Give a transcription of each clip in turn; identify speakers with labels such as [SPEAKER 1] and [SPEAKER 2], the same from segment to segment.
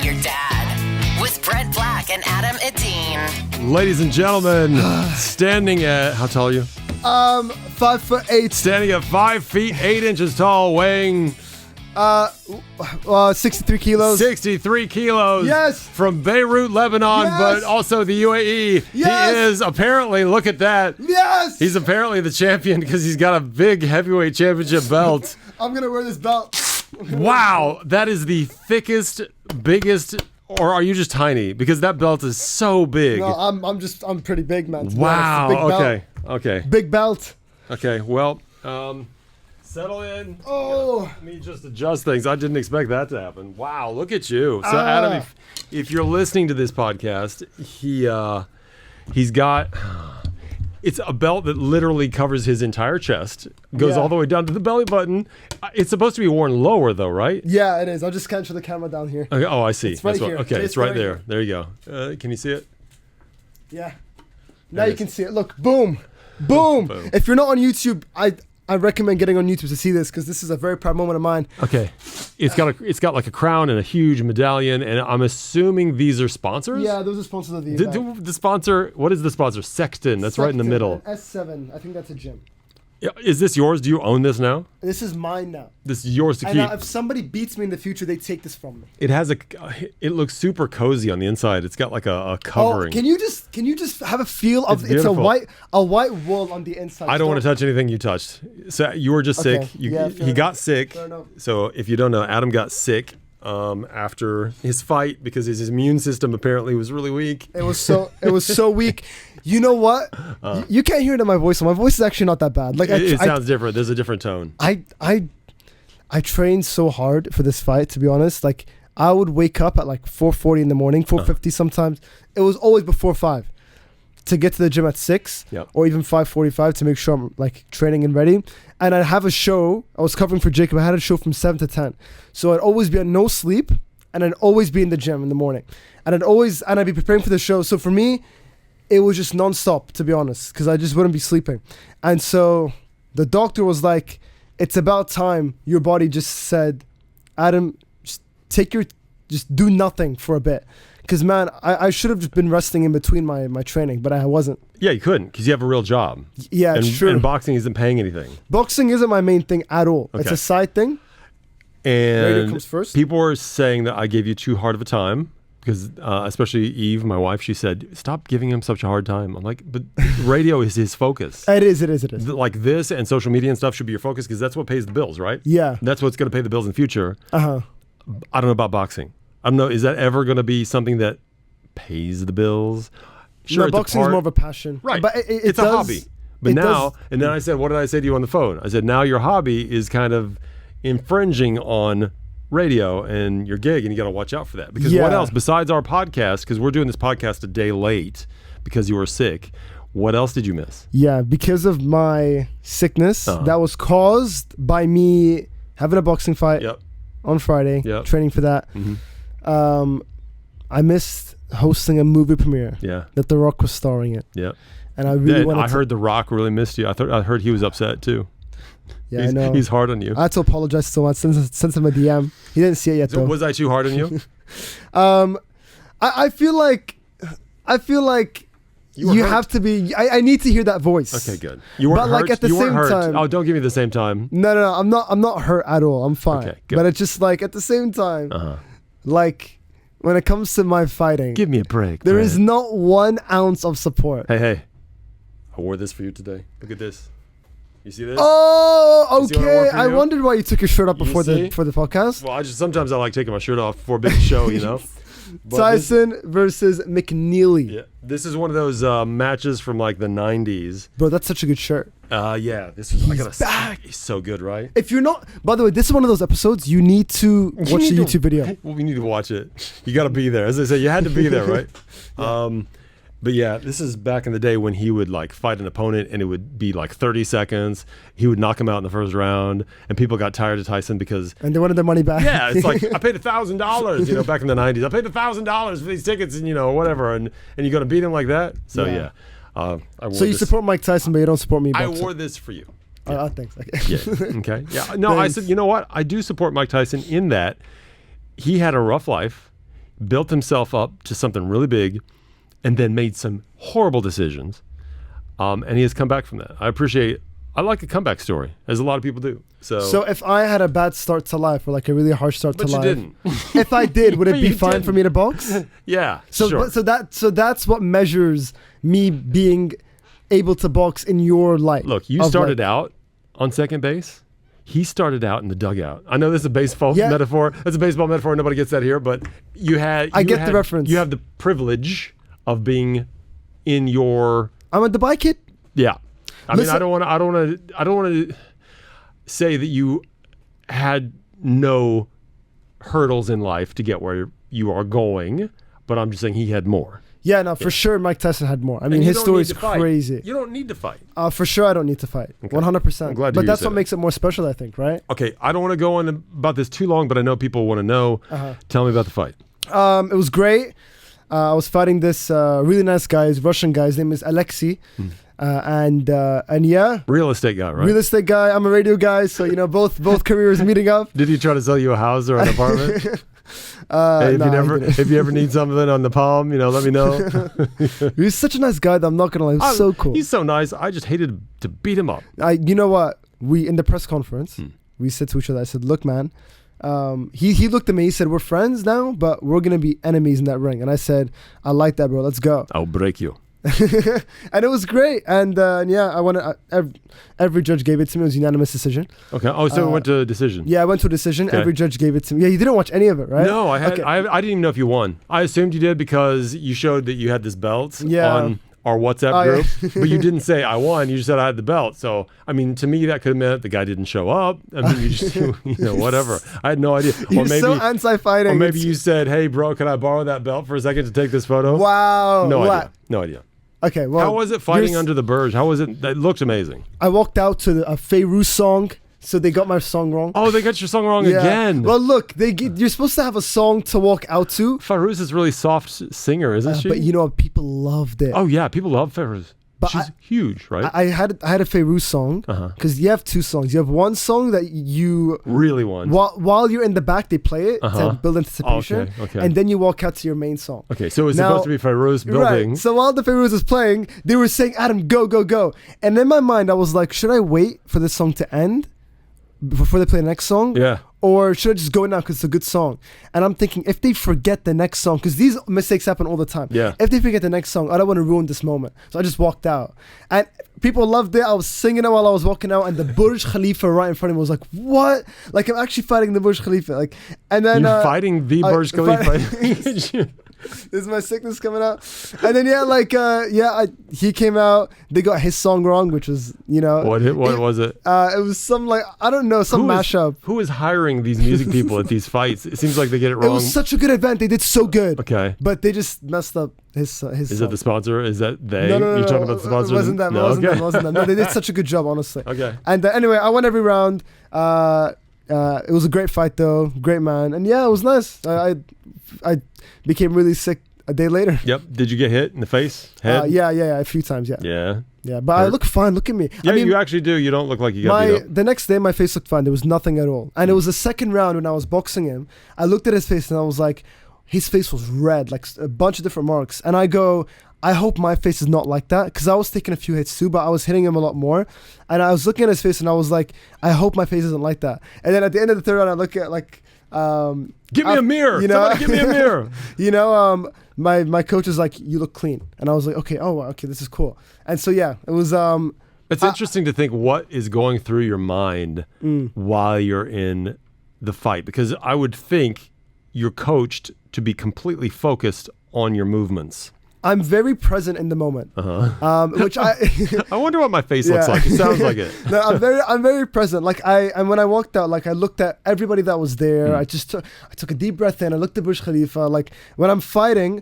[SPEAKER 1] About Your Dad with Brent Black and Adam Edeen.
[SPEAKER 2] Ladies and gentlemen, standing at, how tall are you?
[SPEAKER 3] 5'8".
[SPEAKER 2] Standing at 5 feet 8 inches tall, weighing
[SPEAKER 3] 63 kilos.
[SPEAKER 2] 63 kilos.
[SPEAKER 3] Yes.
[SPEAKER 2] From Beirut, Lebanon,
[SPEAKER 3] Yes.
[SPEAKER 2] but also the UAE.
[SPEAKER 3] Yes.
[SPEAKER 2] He is apparently, look at that.
[SPEAKER 3] Yes.
[SPEAKER 2] He's apparently the champion because he's got a big heavyweight championship belt.
[SPEAKER 3] I'm gonna wear this belt.
[SPEAKER 2] Wow, that is the thickest, biggest, or are you just tiny? Because that belt is so big.
[SPEAKER 3] No, I'm pretty big, man. to be
[SPEAKER 2] Wow.
[SPEAKER 3] honest. Big belt.
[SPEAKER 2] Okay.
[SPEAKER 3] Big belt.
[SPEAKER 2] Okay. Well, settle in.
[SPEAKER 3] Oh.
[SPEAKER 2] Let me just adjust things. I didn't expect that to happen. Wow, look at you. So Adam, if you're listening to this podcast, he's got. It's a belt that literally covers his entire chest, goes all the way down to the belly button. It's supposed to be worn lower, though, right?
[SPEAKER 3] Yeah, it is. I'll just capture the camera down here.
[SPEAKER 2] Okay. Oh, I see.
[SPEAKER 3] It's right here.
[SPEAKER 2] Okay,
[SPEAKER 3] It's
[SPEAKER 2] it's right
[SPEAKER 3] right
[SPEAKER 2] there.
[SPEAKER 3] here.
[SPEAKER 2] There you go. Can you see it?
[SPEAKER 3] Yeah. Now you can see it. Look, boom. Boom. If you're not on YouTube, I recommend getting on YouTube to see this because this is a very proud moment of mine.
[SPEAKER 2] Okay, it's got like a crown and a huge medallion, and I'm assuming these are sponsors.
[SPEAKER 3] Yeah, those are sponsors of the event.
[SPEAKER 2] The sponsor. What is the sponsor? Sexton. That's right in the middle.
[SPEAKER 3] S7. I think that's a gym.
[SPEAKER 2] Yeah, is this yours? Do you own this now?
[SPEAKER 3] This is mine now.
[SPEAKER 2] This is yours to
[SPEAKER 3] And
[SPEAKER 2] keep.
[SPEAKER 3] if somebody beats me in the future, they take this from me.
[SPEAKER 2] It has it looks super cozy on the inside. It's got like a covering.
[SPEAKER 3] Oh, can you just have a feel of
[SPEAKER 2] It's beautiful.
[SPEAKER 3] a white wool on the inside?
[SPEAKER 2] I don't want to touch anything you touched. So you were just
[SPEAKER 3] Okay.
[SPEAKER 2] sick.
[SPEAKER 3] Yeah,
[SPEAKER 2] He got sick.
[SPEAKER 3] Fair enough.
[SPEAKER 2] So if you don't know, Adam got sick after his fight because his immune system apparently was really weak.
[SPEAKER 3] It was so weak. You know what? You can't hear it in my voice. My voice is actually not that bad. Like
[SPEAKER 2] It sounds different. There's a different tone.
[SPEAKER 3] I trained so hard for this fight, to be honest. Like I would wake up at like 4:40 in the morning, 4:50 sometimes. It was always before 5 to get to the gym at 6 or even 5:45 to make sure I'm like training and ready. And I'd have a show. I was covering for Jacob. I had a show from 7 to 10. So I'd always be on no sleep and I'd always be in the gym in the morning. And I'd be preparing for the show. So for me, it was just nonstop, to be honest, because I just wouldn't be sleeping. And so the doctor was like, it's about time. Your body just said, Adam, just do nothing for a bit. Because, man, I should have just been resting in between my training, but I wasn't.
[SPEAKER 2] Yeah, you couldn't because you have a real job.
[SPEAKER 3] Yeah,
[SPEAKER 2] and,
[SPEAKER 3] it's true.
[SPEAKER 2] And boxing isn't paying anything.
[SPEAKER 3] Boxing isn't my main thing at all.
[SPEAKER 2] Okay.
[SPEAKER 3] It's a side thing. Radio
[SPEAKER 2] And
[SPEAKER 3] comes first.
[SPEAKER 2] people were saying that I gave you too hard of a time because especially Eve, my wife, she said, stop giving him such a hard time. I'm like, but radio is his focus.
[SPEAKER 3] It is.
[SPEAKER 2] Like this and social media and stuff should be your focus because that's what pays the bills, right?
[SPEAKER 3] Yeah.
[SPEAKER 2] That's what's going to pay the bills in the future.
[SPEAKER 3] Uh-huh.
[SPEAKER 2] I don't know about boxing. I don't know. Is that ever going to be something that pays the bills? Sure,
[SPEAKER 3] No, boxing is more of a passion.
[SPEAKER 2] Right.
[SPEAKER 3] But
[SPEAKER 2] it's a hobby. But now, and then I said, what did I say to you on the phone? I said, now your hobby is kind of infringing on radio and your gig, and you got to watch out for that. Because what else besides our podcast? Because we're doing this podcast a day late because you were sick. What else did you miss?
[SPEAKER 3] Yeah, because of my sickness that was caused by me having a boxing fight on Friday, training for that.
[SPEAKER 2] Mm-hmm.
[SPEAKER 3] I missed hosting a movie premiere.
[SPEAKER 2] Yeah,
[SPEAKER 3] that The Rock was starring in.
[SPEAKER 2] Yeah,
[SPEAKER 3] and I really wanted.
[SPEAKER 2] I heard The Rock really missed you. I heard he was upset too.
[SPEAKER 3] Yeah, I know.
[SPEAKER 2] He's hard on you.
[SPEAKER 3] I had to apologize so much. Sent him a DM. He didn't see it yet, though.
[SPEAKER 2] Was I too hard on you?
[SPEAKER 3] I feel like you have to be. I need to hear that voice.
[SPEAKER 2] Okay, good. You weren't hurt.
[SPEAKER 3] Like at the same time.
[SPEAKER 2] Oh, don't give me the same time.
[SPEAKER 3] No. I'm not hurt at all. I'm fine.
[SPEAKER 2] Okay, good.
[SPEAKER 3] But it's just like at the same time, like when it comes to my fighting,
[SPEAKER 2] give me a break.
[SPEAKER 3] There is not 1 ounce of support.
[SPEAKER 2] Hey. I wore this for you today. Look at this. You see this?
[SPEAKER 3] Oh, okay. I wondered why you took your shirt off before the podcast.
[SPEAKER 2] Well, sometimes I like taking my shirt off before a big show, you know.
[SPEAKER 3] Tyson versus McNeely.
[SPEAKER 2] Yeah, this is one of those matches from like the 90s.
[SPEAKER 3] Bro, that's such a good shirt.
[SPEAKER 2] Yeah, this is.
[SPEAKER 3] He's back.
[SPEAKER 2] He's so good, right?
[SPEAKER 3] If you're not, by the way, this is one of those episodes you need to watch the YouTube video.
[SPEAKER 2] Well, we need to watch it. You got to be there. As I said, you had to be there, right? But yeah, this is back in the day when he would like fight an opponent and it would be like 30 seconds. He would knock him out in the first round, and people got tired of Tyson because
[SPEAKER 3] they wanted their money back.
[SPEAKER 2] Yeah, it's like I paid $1,000, you know, back in the 90s. I paid $1,000 for these tickets, and you know, whatever, and you're gonna beat him like that. So yeah.
[SPEAKER 3] So you support Mike Tyson, but you don't support me.
[SPEAKER 2] I wore this for you.
[SPEAKER 3] Yeah. Thanks. Okay.
[SPEAKER 2] Yeah. Okay. Yeah. No, thanks. I said, you know what? I do support Mike Tyson in that he had a rough life, built himself up to something really big, and then made some horrible decisions. And he has come back from that. I like a comeback story, as a lot of people do.
[SPEAKER 3] So if I had a bad start to life, or like a really harsh start to life,
[SPEAKER 2] but you didn't.
[SPEAKER 3] If I did, would it
[SPEAKER 2] But
[SPEAKER 3] be
[SPEAKER 2] you
[SPEAKER 3] fine
[SPEAKER 2] didn't.
[SPEAKER 3] for me to box?
[SPEAKER 2] Yeah,
[SPEAKER 3] So
[SPEAKER 2] sure.
[SPEAKER 3] so that's what measures me being able to box in your life.
[SPEAKER 2] Look, you started out on second base. He started out in the dugout. I know this is a baseball metaphor. That's a baseball metaphor. Nobody gets that here, but
[SPEAKER 3] I get the reference.
[SPEAKER 2] You have the privilege of being in your.
[SPEAKER 3] I'm a Dubai kid.
[SPEAKER 2] Yeah, I
[SPEAKER 3] Listen-
[SPEAKER 2] mean, I don't want to say that you had no hurdles in life to get where you are going, but I'm just saying he had more.
[SPEAKER 3] Yeah, no, for sure Mike Tyson had more. I mean,
[SPEAKER 2] And you
[SPEAKER 3] his
[SPEAKER 2] don't
[SPEAKER 3] story
[SPEAKER 2] need
[SPEAKER 3] is
[SPEAKER 2] to fight.
[SPEAKER 3] crazy.
[SPEAKER 2] You don't need to fight.
[SPEAKER 3] For sure, I don't need to fight. 100%.
[SPEAKER 2] I'm glad to
[SPEAKER 3] but
[SPEAKER 2] hear
[SPEAKER 3] that's
[SPEAKER 2] you
[SPEAKER 3] what
[SPEAKER 2] say
[SPEAKER 3] makes it more special, I think, right?
[SPEAKER 2] Okay, I don't want to go on about this too long, but I know people want to know. Tell me about the fight.
[SPEAKER 3] It was great. I was fighting this really nice guy, he's a Russian guy. His name is Alexei. And yeah,
[SPEAKER 2] Real estate guy, right?
[SPEAKER 3] real estate guy. I'm a radio guy, so both careers meeting up.
[SPEAKER 2] Did he try to sell you a house or an apartment? Hey,
[SPEAKER 3] No,
[SPEAKER 2] if you ever need something on the palm, let me know.
[SPEAKER 3] he's such a nice guy that I'm not gonna lie. He's so cool.
[SPEAKER 2] He's so nice. I just hated to beat him up.
[SPEAKER 3] You know what? We in the press conference, we said to each other. I said, "Look, man." He looked at me. He said, "We're friends now, but we're gonna be enemies in that ring." And I said, "I like that, bro. Let's go."
[SPEAKER 2] I'll break you.
[SPEAKER 3] And it was great. And yeah, I wanted. Every judge gave it to me. It was a unanimous decision.
[SPEAKER 2] Okay. Oh, so it went to a decision.
[SPEAKER 3] Yeah, I went to a decision.
[SPEAKER 2] Okay.
[SPEAKER 3] Every judge gave it to me. Yeah, you didn't watch any of it, right?
[SPEAKER 2] No, I had.
[SPEAKER 3] Okay.
[SPEAKER 2] I didn't even know if you won. I assumed you did because you showed that you had this belt
[SPEAKER 3] Yeah.
[SPEAKER 2] on our WhatsApp
[SPEAKER 3] Oh, yeah.
[SPEAKER 2] group, but you didn't say I won. You just said I had the belt. So I mean, to me, that could have meant the guy didn't show up. I mean, you just whatever. I had no idea.
[SPEAKER 3] You're
[SPEAKER 2] Or maybe
[SPEAKER 3] so anti-fighting.
[SPEAKER 2] Or maybe you said, "Hey, bro, can I borrow that belt for a second to take this photo?"
[SPEAKER 3] Wow.
[SPEAKER 2] No
[SPEAKER 3] what?
[SPEAKER 2] idea. No idea.
[SPEAKER 3] Okay. Well,
[SPEAKER 2] How was it fighting
[SPEAKER 3] you're
[SPEAKER 2] under the Burj? How was it? That looked amazing.
[SPEAKER 3] I walked out to a Fairuz song, so they got my song wrong.
[SPEAKER 2] Oh, they got your song wrong
[SPEAKER 3] Yeah.
[SPEAKER 2] again.
[SPEAKER 3] Well, look, you're supposed to have a song to walk out to,
[SPEAKER 2] Fairuz is a really soft singer, isn't she?
[SPEAKER 3] but you know what? People loved it.
[SPEAKER 2] Oh yeah, people love Fairuz.
[SPEAKER 3] But
[SPEAKER 2] She's huge, right?
[SPEAKER 3] I had a Fairuz song because you have two songs. You have one song that you
[SPEAKER 2] Really one.
[SPEAKER 3] while you're in the back they play it to build anticipation,
[SPEAKER 2] Okay.
[SPEAKER 3] and then you walk out to your main song.
[SPEAKER 2] Okay, so it's
[SPEAKER 3] Now-
[SPEAKER 2] supposed to be Fairuz building.
[SPEAKER 3] Right. So while the Fairuz was playing, they were saying, "Adam, go, go, go!" And in my mind, I was like, "Should I wait for this song to end before they play the next song?"
[SPEAKER 2] Yeah.
[SPEAKER 3] Or should I just go now because it's a good song? And I'm thinking, if they forget the next song, because these mistakes happen all the time.
[SPEAKER 2] Yeah.
[SPEAKER 3] If they forget the next song, I don't want to ruin this moment. So I just walked out. And people loved it. I was singing it while I was walking out. And the Burj Khalifa right in front of me was like, what? Like, I'm actually fighting the Burj Khalifa. Like, and then...
[SPEAKER 2] You're fighting the Burj Khalifa.
[SPEAKER 3] This is my sickness coming out. And then, he came out. They got his song wrong, which was,
[SPEAKER 2] What was it?
[SPEAKER 3] it was some, like, I don't know, some mashup.
[SPEAKER 2] Who is hiring these music people at these fights? It seems like they get it wrong.
[SPEAKER 3] It was such a good event. They did so good.
[SPEAKER 2] Okay.
[SPEAKER 3] But they just messed up his
[SPEAKER 2] Is
[SPEAKER 3] song.
[SPEAKER 2] it the sponsor? Is that they?
[SPEAKER 3] No.
[SPEAKER 2] You're talking about the sponsor?
[SPEAKER 3] It wasn't them.
[SPEAKER 2] No, okay.
[SPEAKER 3] It wasn't them. No, they did such a good job, honestly.
[SPEAKER 2] Okay.
[SPEAKER 3] And anyway, I won every round. It was a great fight, though. Great man. And yeah, it was nice. I became really sick a day later.
[SPEAKER 2] Yep. Did you get hit in the face? Head?
[SPEAKER 3] Yeah, a few times, yeah.
[SPEAKER 2] Yeah.
[SPEAKER 3] But I look fine. Look at me.
[SPEAKER 2] Yeah,
[SPEAKER 3] I mean,
[SPEAKER 2] you actually do. You don't look like you got beat up.
[SPEAKER 3] the next day, my face looked fine. There was nothing at all. And it was the second round when I was boxing him. I looked at his face and I was like, his face was red, like a bunch of different marks. And I go, I hope my face is not like that, because I was taking a few hits too, but I was hitting him a lot more. And I was looking at his face and I was like, I hope my face isn't like that. And then at the end of the third round, I look at like,
[SPEAKER 2] give me a mirror. Somebody give me a mirror.
[SPEAKER 3] My coach is like, you look clean. And I was like, okay, this is cool. And so, yeah, it was...
[SPEAKER 2] It's interesting to think what is going through your mind while you're in the fight, because I would think you're coached to be completely focused on your movements.
[SPEAKER 3] I'm very present in the moment, which I
[SPEAKER 2] wonder what my face looks like. It sounds like it.
[SPEAKER 3] No, I'm very present. Like and when I walked out, like I looked at everybody that was there. I took a deep breath in. I looked at Burj Khalifa. Like when I'm fighting,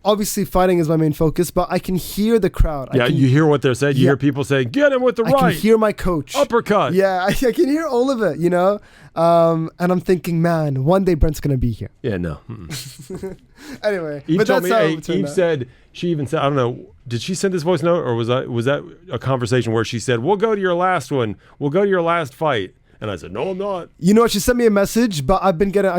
[SPEAKER 3] obviously fighting is my main focus, but I can hear the crowd.
[SPEAKER 2] Yeah, you hear what they're saying. You hear people saying, "Get him with the right."
[SPEAKER 3] I can hear my coach.
[SPEAKER 2] Uppercut.
[SPEAKER 3] Yeah, I can hear all of it. And I'm thinking, man, one day Brent's gonna be here.
[SPEAKER 2] Yeah, no.
[SPEAKER 3] Anyway,
[SPEAKER 2] Eve
[SPEAKER 3] but
[SPEAKER 2] told
[SPEAKER 3] that's how
[SPEAKER 2] me.
[SPEAKER 3] it turned
[SPEAKER 2] Eve
[SPEAKER 3] out.
[SPEAKER 2] said she even said, I don't know, did she send this voice note or was that a conversation where she said, "We'll go to your last one. We'll go to your last fight," And I said, no, I'm not.
[SPEAKER 3] You know what? She sent me a message, but I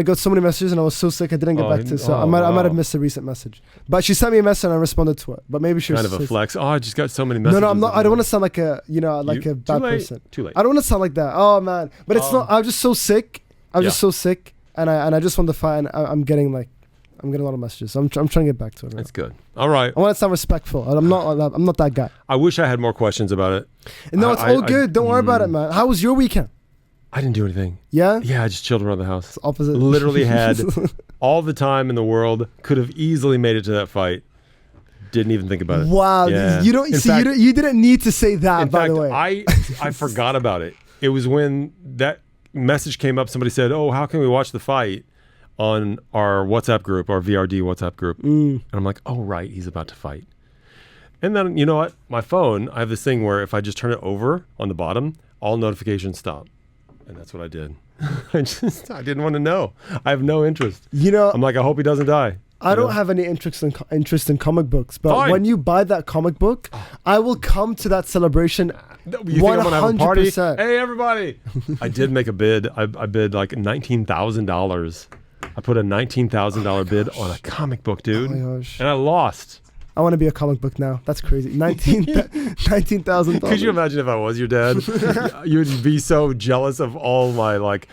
[SPEAKER 3] got so many messages and I was so sick I didn't get back to it. So I might have missed a recent message. But she sent me a message and I responded to it. But maybe she was
[SPEAKER 2] kind of a flex. Oh, I just got so many messages.
[SPEAKER 3] No, I'm not. I don't want to sound like a bad person.
[SPEAKER 2] Too late.
[SPEAKER 3] I don't want to sound like that. Oh man, but it's not. I'm just so sick. I'm just so sick, and I just want to fight. And I'm getting a lot of messages. I'm trying to get back to it.
[SPEAKER 2] That's good. All right.
[SPEAKER 3] I want to sound respectful. And I'm not that guy.
[SPEAKER 2] I wish I had more questions about it.
[SPEAKER 3] No, it's all good. Don't worry about it, man. How was your weekend?
[SPEAKER 2] I didn't do anything.
[SPEAKER 3] Yeah?
[SPEAKER 2] Yeah, I just chilled around the house.
[SPEAKER 3] It's opposite.
[SPEAKER 2] Literally had all the time in the world. Could have easily made it to that fight. Didn't even think about it.
[SPEAKER 3] Wow.
[SPEAKER 2] Yeah.
[SPEAKER 3] You didn't need to say that, by the way.
[SPEAKER 2] I forgot about it. It was when that message came up. Somebody said, oh, how can we watch the fight on our WhatsApp group, our VRD WhatsApp group? And I'm like, oh, right. He's about to fight. And then, you know what? My phone, I have this thing where if I just turn it over on the bottom, all notifications stop. And that's what I did. I didn't want to know. I have no interest. I'm like, I hope he doesn't die.
[SPEAKER 3] I don't have any interest in comic books, but
[SPEAKER 2] Fine.
[SPEAKER 3] when you buy that comic book, I will come to that celebration.
[SPEAKER 2] You think I'm gonna have a party?
[SPEAKER 3] 100%.
[SPEAKER 2] Hey, everybody! I did make a bid. I bid like $19,000. I put a $19,000 bid on a comic book, dude,
[SPEAKER 3] Oh my gosh.
[SPEAKER 2] and I lost.
[SPEAKER 3] I want to be a comic book now. That's crazy. $19,000.
[SPEAKER 2] Could you imagine if I was your dad? You would be so jealous of all my like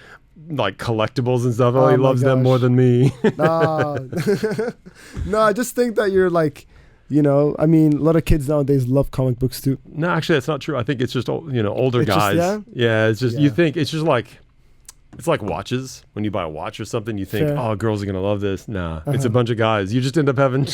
[SPEAKER 2] collectibles and stuff. Oh, he loves them more than me.
[SPEAKER 3] Nah. No, I just think that you're like, I mean, a lot of kids nowadays love comic books too.
[SPEAKER 2] No, actually, that's not true. I think it's just older
[SPEAKER 3] It's just,
[SPEAKER 2] guys.
[SPEAKER 3] yeah?
[SPEAKER 2] It's just you think it's just like. It's like watches. When you buy a watch or something, you think, oh, girls are going to love this. Nah, it's a bunch of guys. You just end up having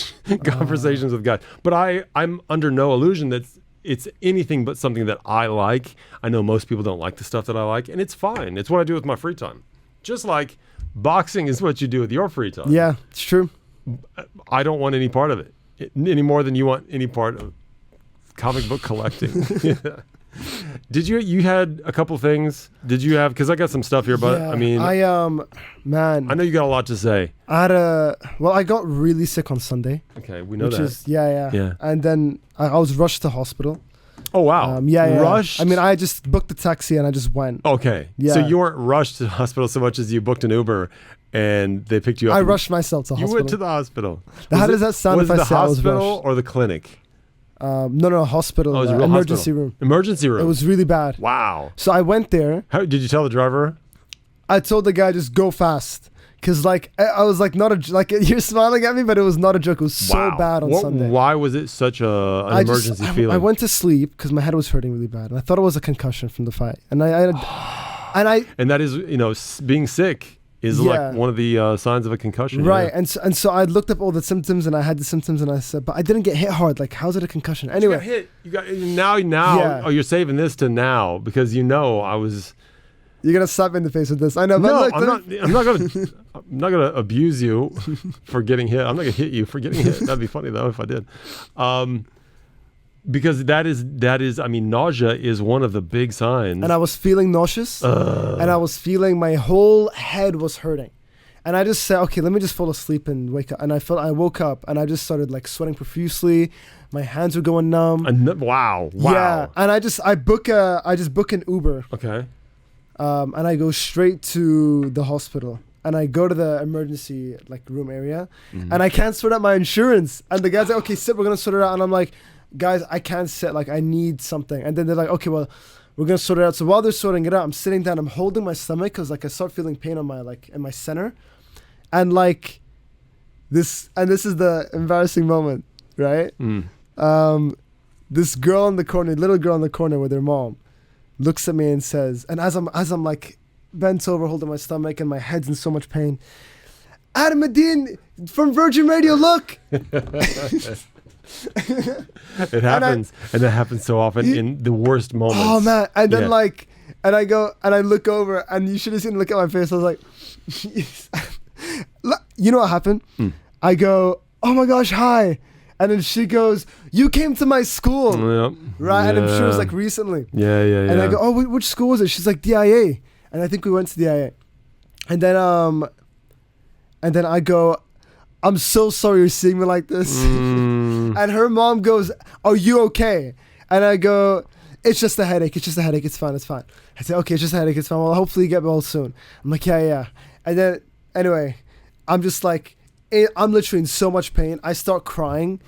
[SPEAKER 2] conversations with guys. But I'm under no illusion that it's anything but something that I like. I know most people don't like the stuff that I like, and it's fine. It's what I do with my free time. Just like boxing is what you do with your free time.
[SPEAKER 3] Yeah, it's true.
[SPEAKER 2] I don't want any part of it any more than you want any part of comic book collecting. Did you had a couple things? Did you have? Because I got some stuff here, but I mean,
[SPEAKER 3] man,
[SPEAKER 2] I know you got a lot to say.
[SPEAKER 3] I got really sick on Sunday.
[SPEAKER 2] Okay, we know that.
[SPEAKER 3] Yeah. And then I was rushed to hospital.
[SPEAKER 2] Oh wow. Rushed.
[SPEAKER 3] I mean, I just booked the taxi and I just went.
[SPEAKER 2] Okay.
[SPEAKER 3] Yeah.
[SPEAKER 2] So you weren't rushed to the hospital so much as you booked an Uber and they picked you up.
[SPEAKER 3] I rushed myself to the hospital.
[SPEAKER 2] You went to the hospital.
[SPEAKER 3] How does that sound if I say I was rushed?
[SPEAKER 2] Was it the hospital or the clinic?
[SPEAKER 3] No, hospital.
[SPEAKER 2] Oh, it was a real
[SPEAKER 3] emergency
[SPEAKER 2] hospital.
[SPEAKER 3] room.
[SPEAKER 2] Emergency room.
[SPEAKER 3] It was really bad.
[SPEAKER 2] Wow.
[SPEAKER 3] So I went there.
[SPEAKER 2] How did you tell the driver?
[SPEAKER 3] I told the guy just go fast. Cause like I was like you're smiling at me, but it was not a joke. It was so bad on Sunday.
[SPEAKER 2] Why was it such an emergency feeling?
[SPEAKER 3] I went to sleep because my head was hurting really bad, and I thought it was a concussion from the fight. And and
[SPEAKER 2] that is being sick is like one of the signs of a concussion,
[SPEAKER 3] right? Yeah. And so I looked up all the symptoms, and I had the symptoms, and I said, but I didn't get hit hard. Like, how's it a concussion? Anyway,
[SPEAKER 2] you got hit. Now. Yeah. Oh, you're saving this to now because I was.
[SPEAKER 3] You're gonna slap me in the face with this. I know.
[SPEAKER 2] No,
[SPEAKER 3] but
[SPEAKER 2] I'm not gonna abuse you for getting hit. I'm not gonna hit you for getting hit. That'd be funny though if I did, because that is. I mean, nausea is one of the big signs.
[SPEAKER 3] And I was feeling nauseous, and I was feeling my whole head was hurting, and I just said, okay, let me just fall asleep and wake up. And I woke up and I just started like sweating profusely. My hands were going numb.
[SPEAKER 2] Wow.
[SPEAKER 3] Yeah, and I just book an Uber.
[SPEAKER 2] Okay.
[SPEAKER 3] And I go straight to the hospital, and I go to the emergency room area, and I can't sort out my insurance. And the guy's like, "Okay, sit, we're gonna sort it out." And I'm like, "Guys, I can't sit. I need something." And then they're like, "Okay, well, we're gonna sort it out." So while they're sorting it out, I'm sitting down, I'm holding my stomach because I start feeling pain on my in my center, and this is the embarrassing moment, right? This girl in the corner, little girl in the corner with her mom, looks at me and says, and as I'm bent over holding my stomach and my head's in so much pain, Adam Adine from Virgin Radio, look.
[SPEAKER 2] It happens, and that happens so often in the worst moments.
[SPEAKER 3] Oh man! And then and I go and I look over, and you should have seen the look at my face. I was like, you know what happened? I go, oh my gosh, hi. And then she goes, you came to my school, right? Yeah. And I'm sure it was recently.
[SPEAKER 2] Yeah.
[SPEAKER 3] And I go, oh, which school was it? She's like, DIA. And I think we went to DIA. And then I go, I'm so sorry you're seeing me like this. And her mom goes, are you okay? And I go, it's just a headache. It's just a headache. It's fine. It's fine. I said, okay, it's just a headache. It's fine. Well, hopefully you get well soon. I'm like, yeah. And then, anyway, I'm just like, I'm literally in so much pain. I start crying.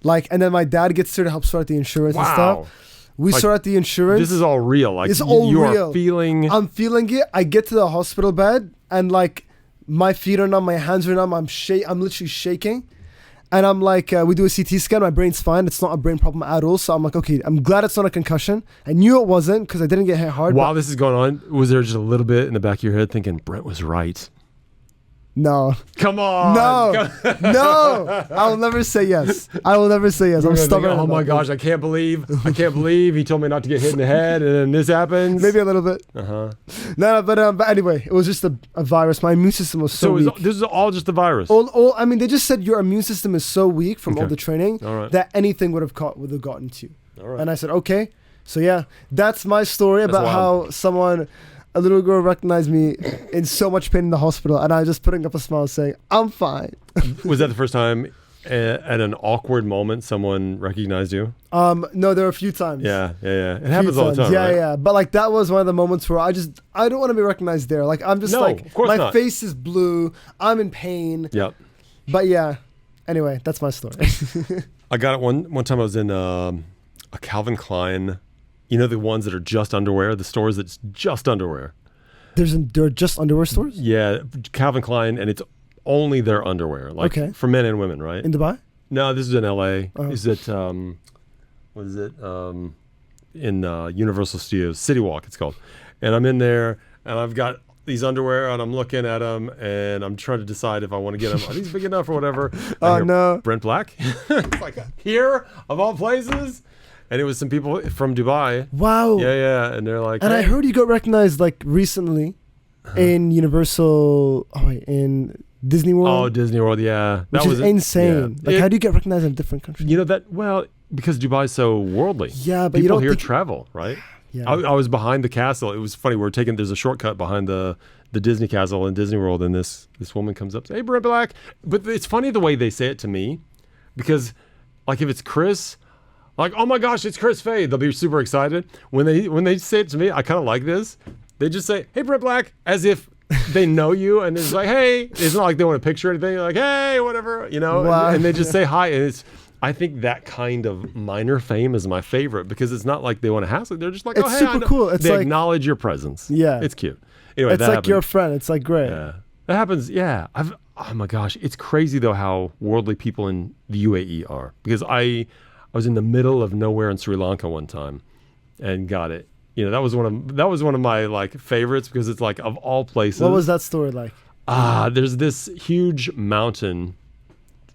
[SPEAKER 3] Like, and then my dad gets there to help sort out the insurance and stuff. We
[SPEAKER 2] like,
[SPEAKER 3] sort out the insurance.
[SPEAKER 2] This is all real. Like,
[SPEAKER 3] it's all
[SPEAKER 2] you
[SPEAKER 3] real.
[SPEAKER 2] Are feeling.
[SPEAKER 3] I'm feeling it. I get to the hospital bed and like my feet are numb, my hands are numb. I'm literally shaking. And I'm like, we do a CT scan. My brain's fine. It's not a brain problem at all. So I'm like, okay, I'm glad it's not a concussion. I knew it wasn't because I didn't get hit hard.
[SPEAKER 2] While this is going on, was there just a little bit in the back of your head thinking Brent was right?
[SPEAKER 3] No.
[SPEAKER 2] Come on.
[SPEAKER 3] No. I will never say yes. I'm stubborn.
[SPEAKER 2] Oh my gosh, I can't believe he told me not to get hit in the head, and then this happens.
[SPEAKER 3] Maybe a little bit. No, but anyway, it was just a virus. My immune system was so weak.
[SPEAKER 2] This is all just the virus.
[SPEAKER 3] I mean, they just said your immune system is so weak from all the training that anything would have gotten to you.
[SPEAKER 2] All right.
[SPEAKER 3] And I said, okay. So yeah, that's my story about how a little girl recognized me in so much pain in the hospital, and I was just putting up a smile saying, I'm fine.
[SPEAKER 2] Was that the first time at an awkward moment someone recognized you?
[SPEAKER 3] No, there were a few times.
[SPEAKER 2] Yeah. It happens all the time, right?
[SPEAKER 3] Yeah. But like that was one of the moments where I don't want to be recognized there. Like I'm just
[SPEAKER 2] of course
[SPEAKER 3] my
[SPEAKER 2] not.
[SPEAKER 3] face is blue. I'm in pain.
[SPEAKER 2] Yep.
[SPEAKER 3] But yeah. Anyway, that's my story.
[SPEAKER 2] I got it one time I was in a Calvin Klein. You know the ones that are just underwear, the stores that's just underwear. There are just underwear stores? Yeah, Calvin Klein, and it's only their underwear, like for men and women, right?
[SPEAKER 3] In Dubai?
[SPEAKER 2] No, this is in LA. Is it what is it? In Universal Studios, City Walk it's called. And I'm in there, and I've got these underwear, and I'm looking at them, and I'm trying to decide if I want to get them. Are these big enough or whatever?
[SPEAKER 3] No.
[SPEAKER 2] Brent Black? It's like, here, of all places? And it was some people from Dubai.
[SPEAKER 3] Wow.
[SPEAKER 2] Yeah. And they're like,
[SPEAKER 3] and I heard you got recognized like recently in in Disney World.
[SPEAKER 2] Oh, Disney World, yeah.
[SPEAKER 3] Which is insane. Yeah. Like, how do you get recognized in a different country?
[SPEAKER 2] You know because Dubai's so worldly.
[SPEAKER 3] Yeah, but
[SPEAKER 2] people here travel, right?
[SPEAKER 3] Yeah.
[SPEAKER 2] I was behind the castle. It was funny. There's a shortcut behind the Disney castle in Disney World, and this woman comes up and says, hey, Brent Black. But it's funny the way they say it to me, because like if it's Chris, like, oh my gosh, it's Chris Fade. They'll be super excited. When they say it to me, I kind of like this. They just say, hey, Brent Black, as if they know you. And it's like, hey, it's not like they want a picture or anything. They're like, hey, whatever, you know.
[SPEAKER 3] Wow.
[SPEAKER 2] And they just say hi. And I think that kind of minor fame is my favorite because it's not like they want to hassle. They're just like,
[SPEAKER 3] it's
[SPEAKER 2] oh, hey,
[SPEAKER 3] super cool. It's
[SPEAKER 2] they
[SPEAKER 3] like,
[SPEAKER 2] acknowledge your presence.
[SPEAKER 3] Yeah.
[SPEAKER 2] It's cute. Anyway,
[SPEAKER 3] it's like your friend. It's like great.
[SPEAKER 2] Yeah. That happens. Yeah. Oh my gosh. It's crazy though how worldly people in the UAE are, because I was in the middle of nowhere in Sri Lanka one time and got it. You know, that was one of my like favorites because it's like of all places.
[SPEAKER 3] What was that story like?
[SPEAKER 2] There's this huge mountain,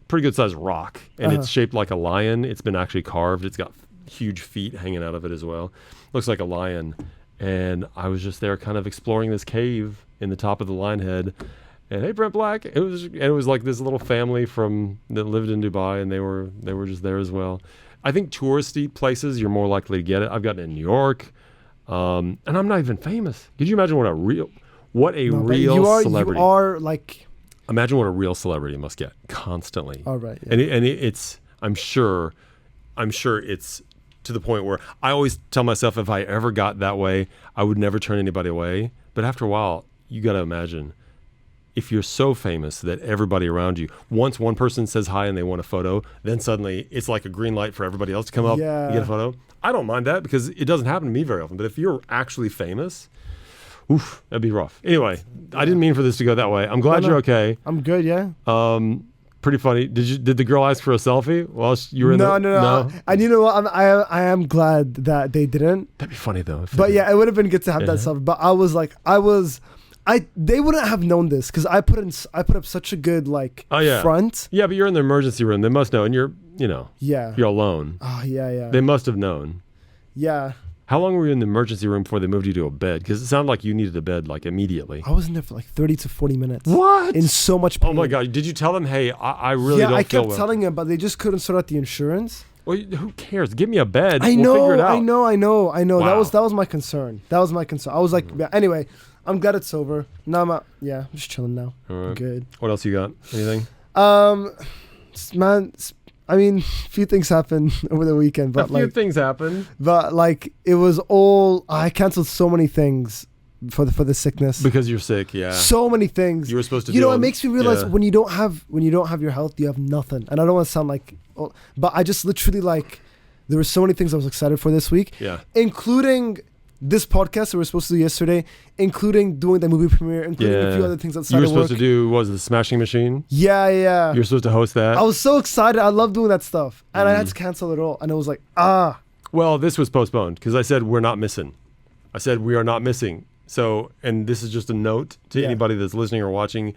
[SPEAKER 2] pretty good sized rock, and it's shaped like a lion. It's been actually carved. It's got huge feet hanging out of it as well. Looks like a lion. And I was just there kind of exploring this cave in the top of the lion head. And hey, Brent Black, it was like this little family that lived in Dubai, and they were just there as well. I think touristy places, you're more likely to get it. I've gotten it in New York, and I'm not even famous. Could you imagine what a real celebrity?
[SPEAKER 3] You are like.
[SPEAKER 2] Imagine what a real celebrity must get constantly.
[SPEAKER 3] All right. Yeah.
[SPEAKER 2] And it's. I'm sure it's to the point where I always tell myself if I ever got that way, I would never turn anybody away. But after a while, you got to imagine. If you're so famous that everybody around you, once one person says hi and they want a photo, then suddenly it's like a green light for everybody else to come up and get a photo. I don't mind that because it doesn't happen to me very often. But if you're actually famous, oof, that'd be rough. Anyway, I didn't mean for this to go that way. I'm glad you're okay.
[SPEAKER 3] I'm good, yeah.
[SPEAKER 2] Pretty funny. Did the girl ask for a selfie while you were in
[SPEAKER 3] No. And you know what? I am glad that they didn't.
[SPEAKER 2] That'd be funny though.
[SPEAKER 3] But yeah, it would have been good to have that selfie. But they wouldn't have known this because I put up such a good front.
[SPEAKER 2] Yeah, but you're in the emergency room. They must know, and you're alone.
[SPEAKER 3] Oh yeah.
[SPEAKER 2] They must have known.
[SPEAKER 3] Yeah.
[SPEAKER 2] How long were you in the emergency room before they moved you to a bed? Because it sounded like you needed a bed like immediately.
[SPEAKER 3] I was in there for like 30 to 40 minutes.
[SPEAKER 2] What?
[SPEAKER 3] In so much pain.
[SPEAKER 2] Oh my God! Did you tell them, hey, I really don't feel well?
[SPEAKER 3] Yeah, I kept telling them, but they just couldn't sort out the insurance.
[SPEAKER 2] Well, who cares? Give me a bed.
[SPEAKER 3] We'll
[SPEAKER 2] figure it out.
[SPEAKER 3] I know.
[SPEAKER 2] Wow.
[SPEAKER 3] That was my concern. I was like, anyway. I'm glad it's over. Now I'm just chilling now.
[SPEAKER 2] All right.
[SPEAKER 3] I'm good.
[SPEAKER 2] What else you got? Anything?
[SPEAKER 3] Man, I mean, a few things happened over the weekend, but
[SPEAKER 2] a few things happened.
[SPEAKER 3] But like, it was all, I canceled so many things for the sickness.
[SPEAKER 2] Because you're sick, yeah.
[SPEAKER 3] So many things.
[SPEAKER 2] You were supposed to
[SPEAKER 3] it makes me realize
[SPEAKER 2] yeah.
[SPEAKER 3] when you don't have your health, you have nothing. And I don't want to sound like, but I just literally like, there were so many things I was excited for this week.
[SPEAKER 2] Yeah.
[SPEAKER 3] Including this podcast that we were supposed to do yesterday, including doing the movie premiere, including a few other things outside of work.
[SPEAKER 2] You were supposed to do, what was it, the Smashing Machine?
[SPEAKER 3] Yeah.
[SPEAKER 2] You were supposed to host that?
[SPEAKER 3] I was so excited. I love doing that stuff. And I had to cancel it all. And it was like,
[SPEAKER 2] Well, this was postponed because I said we're not missing. I said we are not missing. So, and this is just a note to anybody that's listening or watching.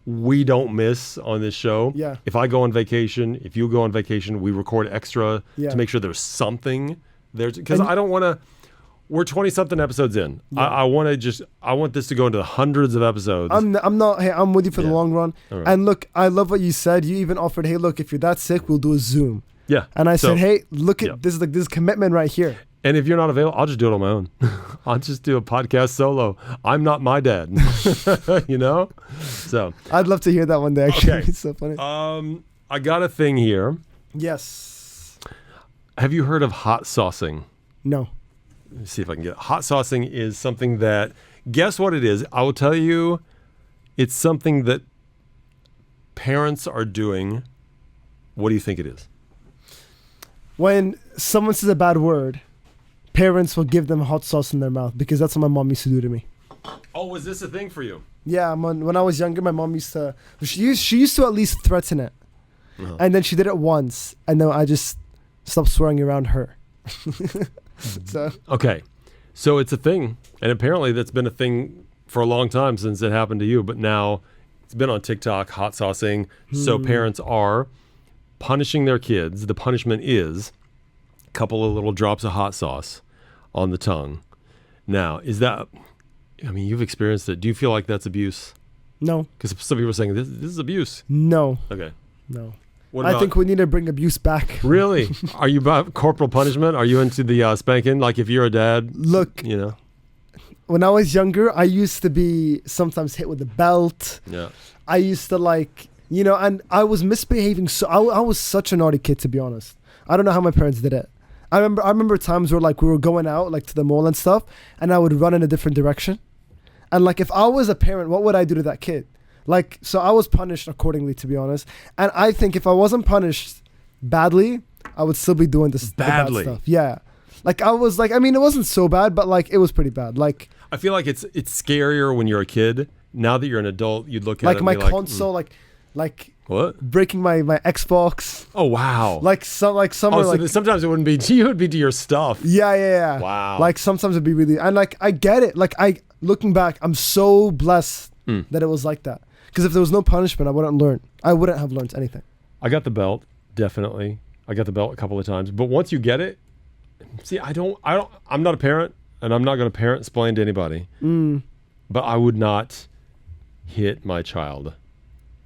[SPEAKER 2] We don't miss on this show.
[SPEAKER 3] Yeah.
[SPEAKER 2] If I go on vacation, if you go on vacation, we record extra to make sure there's something there. Because I don't want to... We're 20-something episodes in. Yeah. I want this to go into hundreds of episodes.
[SPEAKER 3] I'm with you for the long run.
[SPEAKER 2] Right.
[SPEAKER 3] And look, I love what you said. You even offered, hey, look, if you're that sick, we'll do a Zoom.
[SPEAKER 2] Yeah.
[SPEAKER 3] And I said, hey, look at this is like this commitment right here.
[SPEAKER 2] And if you're not available, I'll just do it on my own. I'll just do a podcast solo. I'm not my dad. You know? So
[SPEAKER 3] I'd love to hear that one day, actually.
[SPEAKER 2] Okay.
[SPEAKER 3] It's so funny.
[SPEAKER 2] I got a thing here.
[SPEAKER 3] Yes.
[SPEAKER 2] Have you heard of hot saucing?
[SPEAKER 3] No.
[SPEAKER 2] Let me see if I can get it. Hot saucing is something that, guess what it is? I will tell you, it's something that parents are doing. What do you think it is?
[SPEAKER 3] When someone says a bad word, parents will give them hot sauce in their mouth because that's what my mom used to do to me.
[SPEAKER 2] Oh, was this a thing for you?
[SPEAKER 3] Yeah, when I was younger, my mom used to, she used to at least threaten it. Uh-huh. And then she did it once, and then I just stopped swearing around her. So
[SPEAKER 2] okay, so it's a thing, and apparently that's been a thing for a long time since it happened to you, but now it's been on TikTok, hot saucing. So parents are punishing their kids. The punishment is a couple of little drops of hot sauce on the tongue. Now, is that, I mean, you've experienced it. Do you feel like that's abuse?
[SPEAKER 3] No.
[SPEAKER 2] Because some people are saying this is abuse.
[SPEAKER 3] No.
[SPEAKER 2] Okay.
[SPEAKER 3] No.
[SPEAKER 2] What
[SPEAKER 3] I
[SPEAKER 2] about,
[SPEAKER 3] think we need to bring abuse back.
[SPEAKER 2] Really? Are you about corporal punishment? Are you into the spanking? Like if you're a dad,
[SPEAKER 3] look,
[SPEAKER 2] you know.
[SPEAKER 3] When I was younger, I used to be sometimes hit with a belt.
[SPEAKER 2] Yeah.
[SPEAKER 3] I used to like, you know, and I was misbehaving. So I was such a naughty kid, to be honest. I don't know how my parents did it. I remember times where like we were going out like to the mall and stuff, and I would run in a different direction. And like if I was a parent, what would I do to that kid? Like, so I was punished accordingly, to be honest. And I think if I wasn't punished badly, I would still be doing this
[SPEAKER 2] badly
[SPEAKER 3] bad stuff. Yeah. Like I was like, I mean, it wasn't so bad, but like it was pretty bad. Like
[SPEAKER 2] I feel like it's scarier when you're a kid. Now that you're an adult, you'd look at
[SPEAKER 3] like
[SPEAKER 2] it and
[SPEAKER 3] my
[SPEAKER 2] be
[SPEAKER 3] console, like
[SPEAKER 2] what?
[SPEAKER 3] Breaking my Xbox.
[SPEAKER 2] Oh wow!
[SPEAKER 3] Sometimes
[SPEAKER 2] it wouldn't be to you; it would be to your stuff.
[SPEAKER 3] Yeah.
[SPEAKER 2] Wow.
[SPEAKER 3] Like sometimes it'd be really, and like I get it. Like looking back, I'm so blessed that it was like that. Because if there was no punishment, I wouldn't have learned anything.
[SPEAKER 2] I got the belt, definitely. I got the belt a couple of times, but once you get it, see, I'm not a parent, and I'm not going to parent-splain to anybody. But I would not hit my child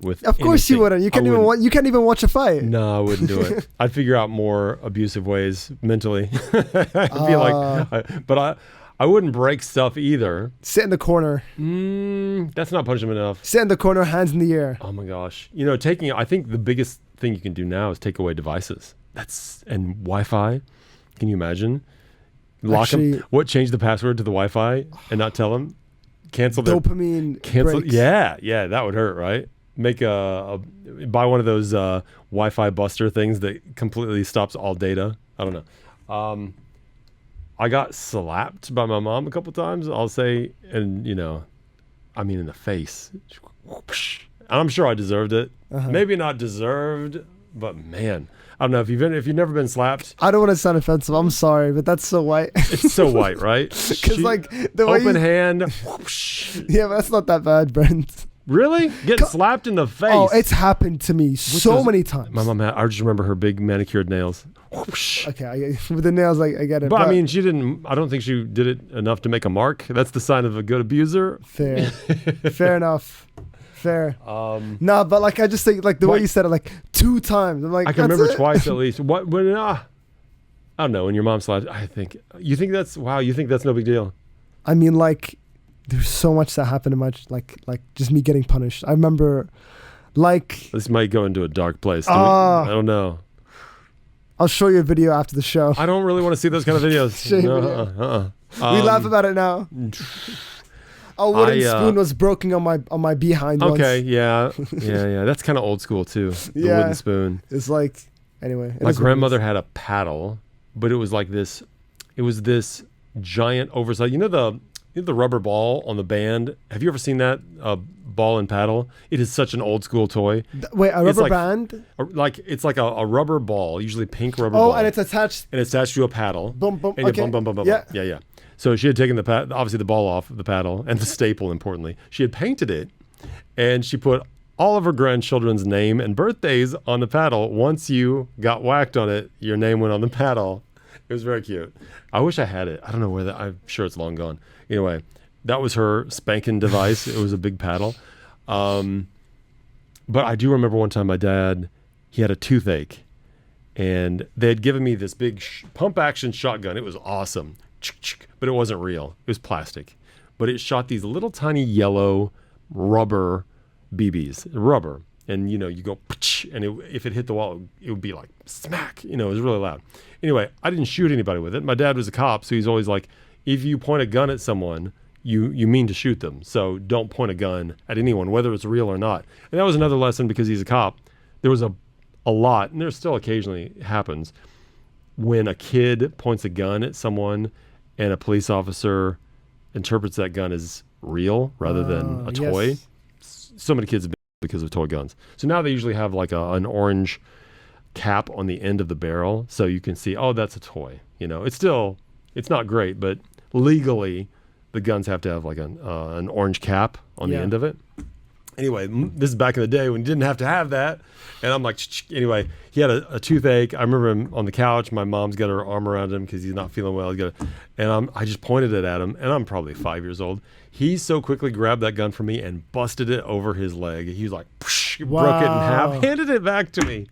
[SPEAKER 2] with.
[SPEAKER 3] Of course you wouldn't. You can't even watch a fight.
[SPEAKER 2] No, I wouldn't do it. I'd figure out more abusive ways mentally. I'd be like, but I wouldn't break stuff either.
[SPEAKER 3] Sit in the corner.
[SPEAKER 2] That's not punishment enough.
[SPEAKER 3] Sit in the corner, hands in the air.
[SPEAKER 2] Oh my gosh. You know, I think the biggest thing you can do now is take away devices. And Wi-Fi. Can you imagine? Lock them. What, change the password to the Wi-Fi and not tell them? Cancel their
[SPEAKER 3] dopamine.
[SPEAKER 2] Cancel.
[SPEAKER 3] Breaks.
[SPEAKER 2] Yeah, that would hurt, right? Make buy one of those Wi-Fi buster things that completely stops all data. I don't know. I got slapped by my mom a couple times, I'll say, and you know, I mean in the face. I'm sure I deserved it. Maybe not deserved, but man, I don't know if you've never been slapped.
[SPEAKER 3] I don't want to sound offensive. I'm sorry, but that's so white.
[SPEAKER 2] It's so white, right?
[SPEAKER 3] Because like the way
[SPEAKER 2] open hand.
[SPEAKER 3] Yeah, but that's not that bad, Brent.
[SPEAKER 2] Really? Getting slapped in the face?
[SPEAKER 3] Oh, it's happened to me so many times.
[SPEAKER 2] My mom I just remember her big manicured nails.
[SPEAKER 3] Okay, with the nails, I get it.
[SPEAKER 2] But I mean, I don't think she did it enough to make a mark. That's the sign of a good abuser.
[SPEAKER 3] Fair. Fair enough. Fair. No, but like I just think like the way you said it, like 2 times. I'm like,
[SPEAKER 2] I can remember twice at least. I don't know. When your mom slapped, you think that's no big deal.
[SPEAKER 3] I mean, like, there's so much that happened in my like just me getting punished. I remember, like,
[SPEAKER 2] this might go into a dark place. I don't know.
[SPEAKER 3] I'll show you a video after the show.
[SPEAKER 2] I don't really want to see those kind of videos.
[SPEAKER 3] Shame
[SPEAKER 2] No,
[SPEAKER 3] we laugh about it now. A wooden spoon was broken on my behind once.
[SPEAKER 2] Okay, yeah. That's kind of old school too. The wooden spoon.
[SPEAKER 3] It's like, anyway.
[SPEAKER 2] My grandmother had a paddle, but it was like this. It was this giant oversized. You know the rubber ball on the band. Have you ever seen that ball and paddle? It is such an old school toy.
[SPEAKER 3] Wait, a rubber band?
[SPEAKER 2] It's like a rubber ball, usually pink rubber ball.
[SPEAKER 3] Oh, and it's attached.
[SPEAKER 2] And it's attached to a paddle.
[SPEAKER 3] Boom, boom.
[SPEAKER 2] And
[SPEAKER 3] Okay.
[SPEAKER 2] boom, boom, boom, boom.
[SPEAKER 3] Yeah.
[SPEAKER 2] Yeah. So she had taken obviously the ball off the paddle and the staple, importantly. She had painted it, and she put all of her grandchildren's name and birthdays on the paddle. Once you got whacked on it, your name went on the paddle. It was very cute. I wish I had it. I don't know where I'm sure it's long gone. Anyway, that was her spanking device. It was a big paddle. But I do remember one time my dad, he had a toothache, and they had given me this big pump action shotgun. It was awesome. But it wasn't real. It was plastic. But it shot these little tiny yellow rubber BBs. Rubber. And, you go, and if it hit the wall, it would be like smack. It was really loud. Anyway, I didn't shoot anybody with it. My dad was a cop, so he's always like, if you point a gun at someone, you mean to shoot them. So don't point a gun at anyone, whether it's real or not. And that was another lesson because he's a cop. There was a lot, and there still occasionally happens, when a kid points a gun at someone and a police officer interprets that gun as real rather than a toy. Yes. So many kids have been because of toy guns. So now they usually have like an orange cap on the end of the barrel, so you can see, oh, that's a toy. It's not great, but legally the guns have to have like an orange cap on the end of it. Anyway, this is back in the day when you didn't have to have that. And I'm like, anyway, he had a toothache. I remember him on the couch. My mom's got her arm around him because he's not feeling well. I just pointed it at him, and I'm probably 5 years old. He so quickly grabbed that gun from me and busted it over his leg. He was like, broke it in half, handed it back to me.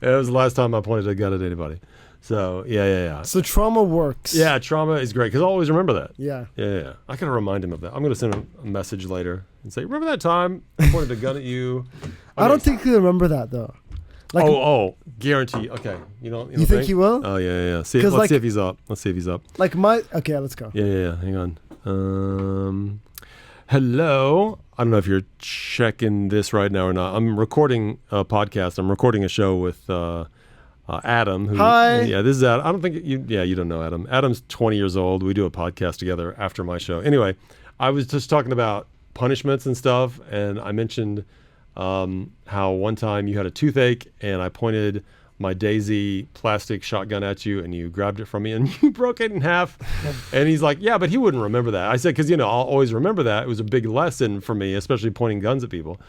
[SPEAKER 2] It was the last time I pointed a gun at anybody. So, yeah.
[SPEAKER 3] So trauma works.
[SPEAKER 2] Yeah, trauma is great because I'll always remember that.
[SPEAKER 3] Yeah.
[SPEAKER 2] I got to remind him of that. I'm going to send him a message later and say, remember that time I pointed a gun at you? Okay.
[SPEAKER 3] I don't think he'll remember that, though.
[SPEAKER 2] Like, guarantee. Okay. You don't
[SPEAKER 3] think he will?
[SPEAKER 2] Oh, yeah. Let's see if he's up.
[SPEAKER 3] Like okay, let's go.
[SPEAKER 2] Yeah. Hang on. Hello. I don't know if you're checking this right now or not. I'm recording a podcast. I'm recording a show with Adam.
[SPEAKER 3] Hi.
[SPEAKER 2] Yeah, this is Adam. I don't think you don't know Adam. Adam's 20 years old. We do a podcast together after my show. Anyway, I was just talking about punishments and stuff, and I mentioned how one time you had a toothache, and I pointed my Daisy plastic shotgun at you, and you grabbed it from me, and you broke it in half. And he's like, yeah, but he wouldn't remember that. I said, because, I'll always remember that. It was a big lesson for me, especially pointing guns at people.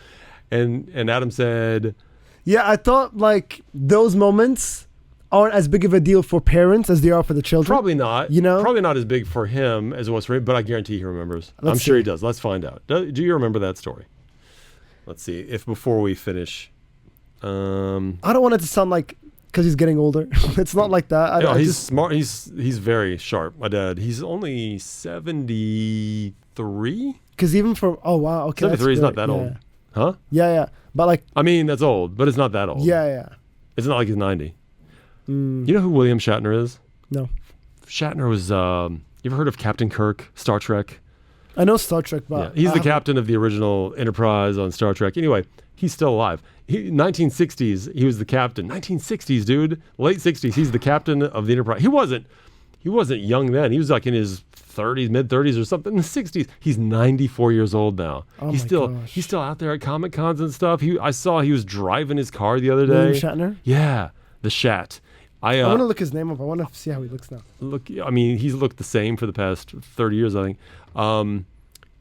[SPEAKER 2] And Adam said...
[SPEAKER 3] Yeah, I thought like those moments aren't as big of a deal for parents as they are for the children.
[SPEAKER 2] Probably not. Probably not as big for him as it was for him, but I guarantee he remembers. I'm sure he does. Let's find out. Do you remember that story? Let's see. If before we finish... I
[SPEAKER 3] don't want it to sound like because he's getting older. It's not like that.
[SPEAKER 2] He's smart. He's very sharp. My dad. He's only 73.
[SPEAKER 3] Because even for
[SPEAKER 2] 73 is not that old, huh?
[SPEAKER 3] Yeah. But like,
[SPEAKER 2] I mean, that's old, but it's not that old.
[SPEAKER 3] Yeah.
[SPEAKER 2] It's not like he's 90. You know who William Shatner is?
[SPEAKER 3] No.
[SPEAKER 2] Shatner was. You ever heard of Captain Kirk, Star Trek?
[SPEAKER 3] I know Star Trek, but
[SPEAKER 2] he's the captain of the original Enterprise on Star Trek. Anyway, he's still alive. 1960s, he was the captain. 1960s, dude, late 60s. He's the captain of the Enterprise. He wasn't young then. He was like in his 30s, mid 30s or something. In the 60s, he's 94 years old now.
[SPEAKER 3] Oh
[SPEAKER 2] he's still out there at Comic Cons and stuff. I saw he was driving his car the other day.
[SPEAKER 3] William Shatner?
[SPEAKER 2] Yeah, the Shat.
[SPEAKER 3] I want to look his name up. I want to see how he looks now.
[SPEAKER 2] He's looked the same for the past 30 years, I think.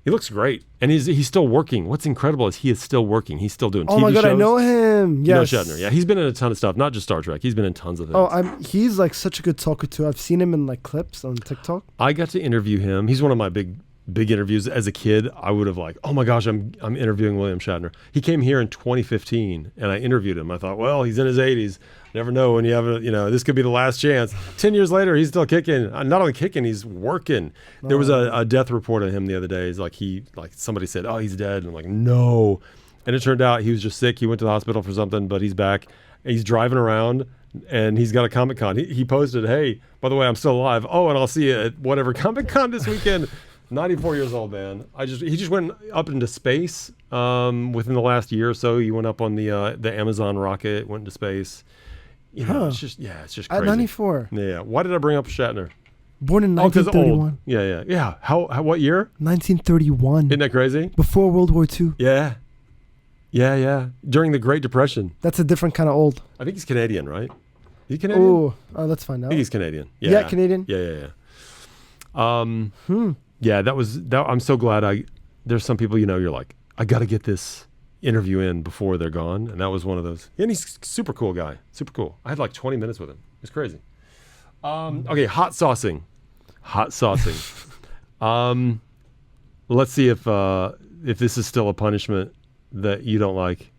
[SPEAKER 2] He looks great, and he's still working. What's incredible is he is still working. He's still doing TV shows.
[SPEAKER 3] Oh my God, I know him. Yes.
[SPEAKER 2] You know Shatner. Yeah, he's been in a ton of stuff, not just Star Trek. He's been in tons of things.
[SPEAKER 3] Oh, he's like such a good talker too. I've seen him in like clips on TikTok.
[SPEAKER 2] I got to interview him. He's one of my big interviews. As a kid, I would have like, oh my gosh, I'm interviewing William Shatner. He came here in 2015, and I interviewed him. I thought, well, he's in his 80s. Never know when you have this could be the last chance. 10 years later, he's still kicking. Not only kicking, he's working. There was a death report on him the other day. It's like somebody said, oh, he's dead. And I'm like, no. And it turned out he was just sick. He went to the hospital for something, but he's back. He's driving around and he's got a Comic-Con. He posted, "Hey, by the way, I'm still alive. Oh, and I'll see you at whatever Comic-Con this weekend." 94 years old, man. He just went up into space within the last year or so. He went up on the Amazon rocket, went into space. You know, it's just crazy.
[SPEAKER 3] At 94.
[SPEAKER 2] Yeah. Why did I bring up Shatner?
[SPEAKER 3] Born in
[SPEAKER 2] 1931.
[SPEAKER 3] old.
[SPEAKER 2] Yeah. How what year?
[SPEAKER 3] 1931.
[SPEAKER 2] Isn't that crazy?
[SPEAKER 3] Before World War II.
[SPEAKER 2] Yeah. During the Great Depression.
[SPEAKER 3] That's a different kind of old.
[SPEAKER 2] I think he's Canadian, right? Is he Canadian?
[SPEAKER 3] Oh, let's find out.
[SPEAKER 2] I think he's Canadian.
[SPEAKER 3] Yeah, Canadian.
[SPEAKER 2] Yeah. Yeah, that was. I'm so glad there's some people, you're like, I got to get this interview in before they're gone. And that was one of those. And he's a super cool guy. Super cool. I had like 20 minutes with him. It was crazy. Okay, hot saucing. Let's see if this is still a punishment that you don't like.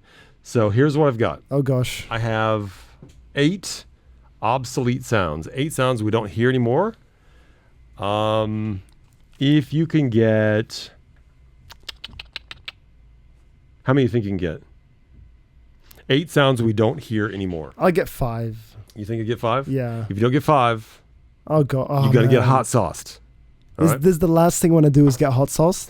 [SPEAKER 2] So here's what I've got.
[SPEAKER 3] Oh, gosh.
[SPEAKER 2] I have 8 obsolete sounds. 8 sounds we don't hear anymore. If you can get... How many do you think you can get? 8 sounds we don't hear anymore.
[SPEAKER 3] I'll get 5.
[SPEAKER 2] You think you get 5?
[SPEAKER 3] Yeah.
[SPEAKER 2] If you don't get 5,
[SPEAKER 3] oh, God. Oh,
[SPEAKER 2] you got to get hot sauced.
[SPEAKER 3] Is this the last thing I want to do is get hot sauce?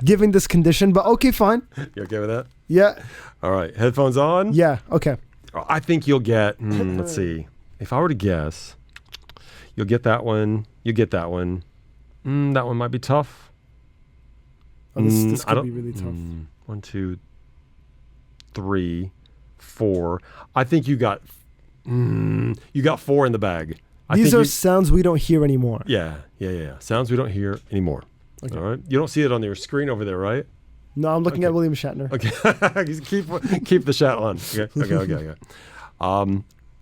[SPEAKER 3] Given this condition, but okay, fine.
[SPEAKER 2] You okay with that?
[SPEAKER 3] Yeah.
[SPEAKER 2] All right. Headphones on?
[SPEAKER 3] Yeah, okay.
[SPEAKER 2] I think you'll get, let's see. If I were to guess, you'll get that one. You get that one. That one might be tough.
[SPEAKER 3] Oh, this could be really tough.
[SPEAKER 2] 1, 2, 3, 4. I think you got 4 in the bag.
[SPEAKER 3] These are sounds we don't hear anymore.
[SPEAKER 2] Yeah. Sounds we don't hear anymore. Okay. All right. You don't see it on your screen over there, right?
[SPEAKER 3] No, I'm looking at William Shatner.
[SPEAKER 2] Okay. keep the Shat on. Okay.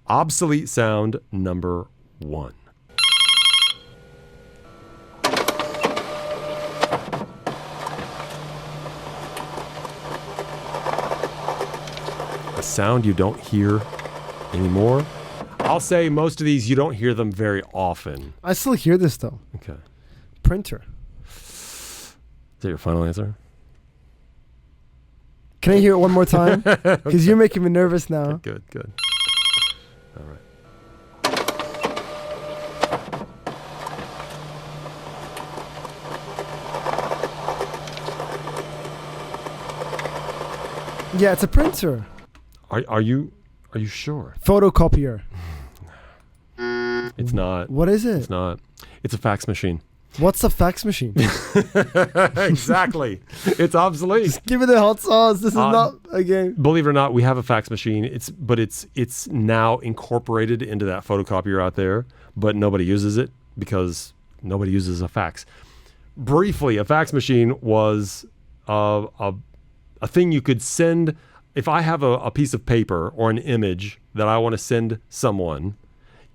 [SPEAKER 2] Obsolete sound number 1. A sound you don't hear anymore. I'll say most of these you don't hear them very often.
[SPEAKER 3] I still hear this though.
[SPEAKER 2] Okay.
[SPEAKER 3] Printer.
[SPEAKER 2] Is that your final answer?
[SPEAKER 3] Can I hear it one more time? Because you're making me nervous now.
[SPEAKER 2] Good. All right.
[SPEAKER 3] Yeah, it's a printer.
[SPEAKER 2] Are you sure?
[SPEAKER 3] Photocopier.
[SPEAKER 2] It's not.
[SPEAKER 3] What is it?
[SPEAKER 2] It's not. It's a fax machine.
[SPEAKER 3] What's a fax machine?
[SPEAKER 2] Exactly. It's obsolete.
[SPEAKER 3] Just give me the hot sauce. This is not a game.
[SPEAKER 2] Believe it or not, we have a fax machine. It's now incorporated into that photocopier out there, but nobody uses it because nobody uses a fax. Briefly, a fax machine was a thing you could send. If I have a piece of paper or an image that I want to send someone,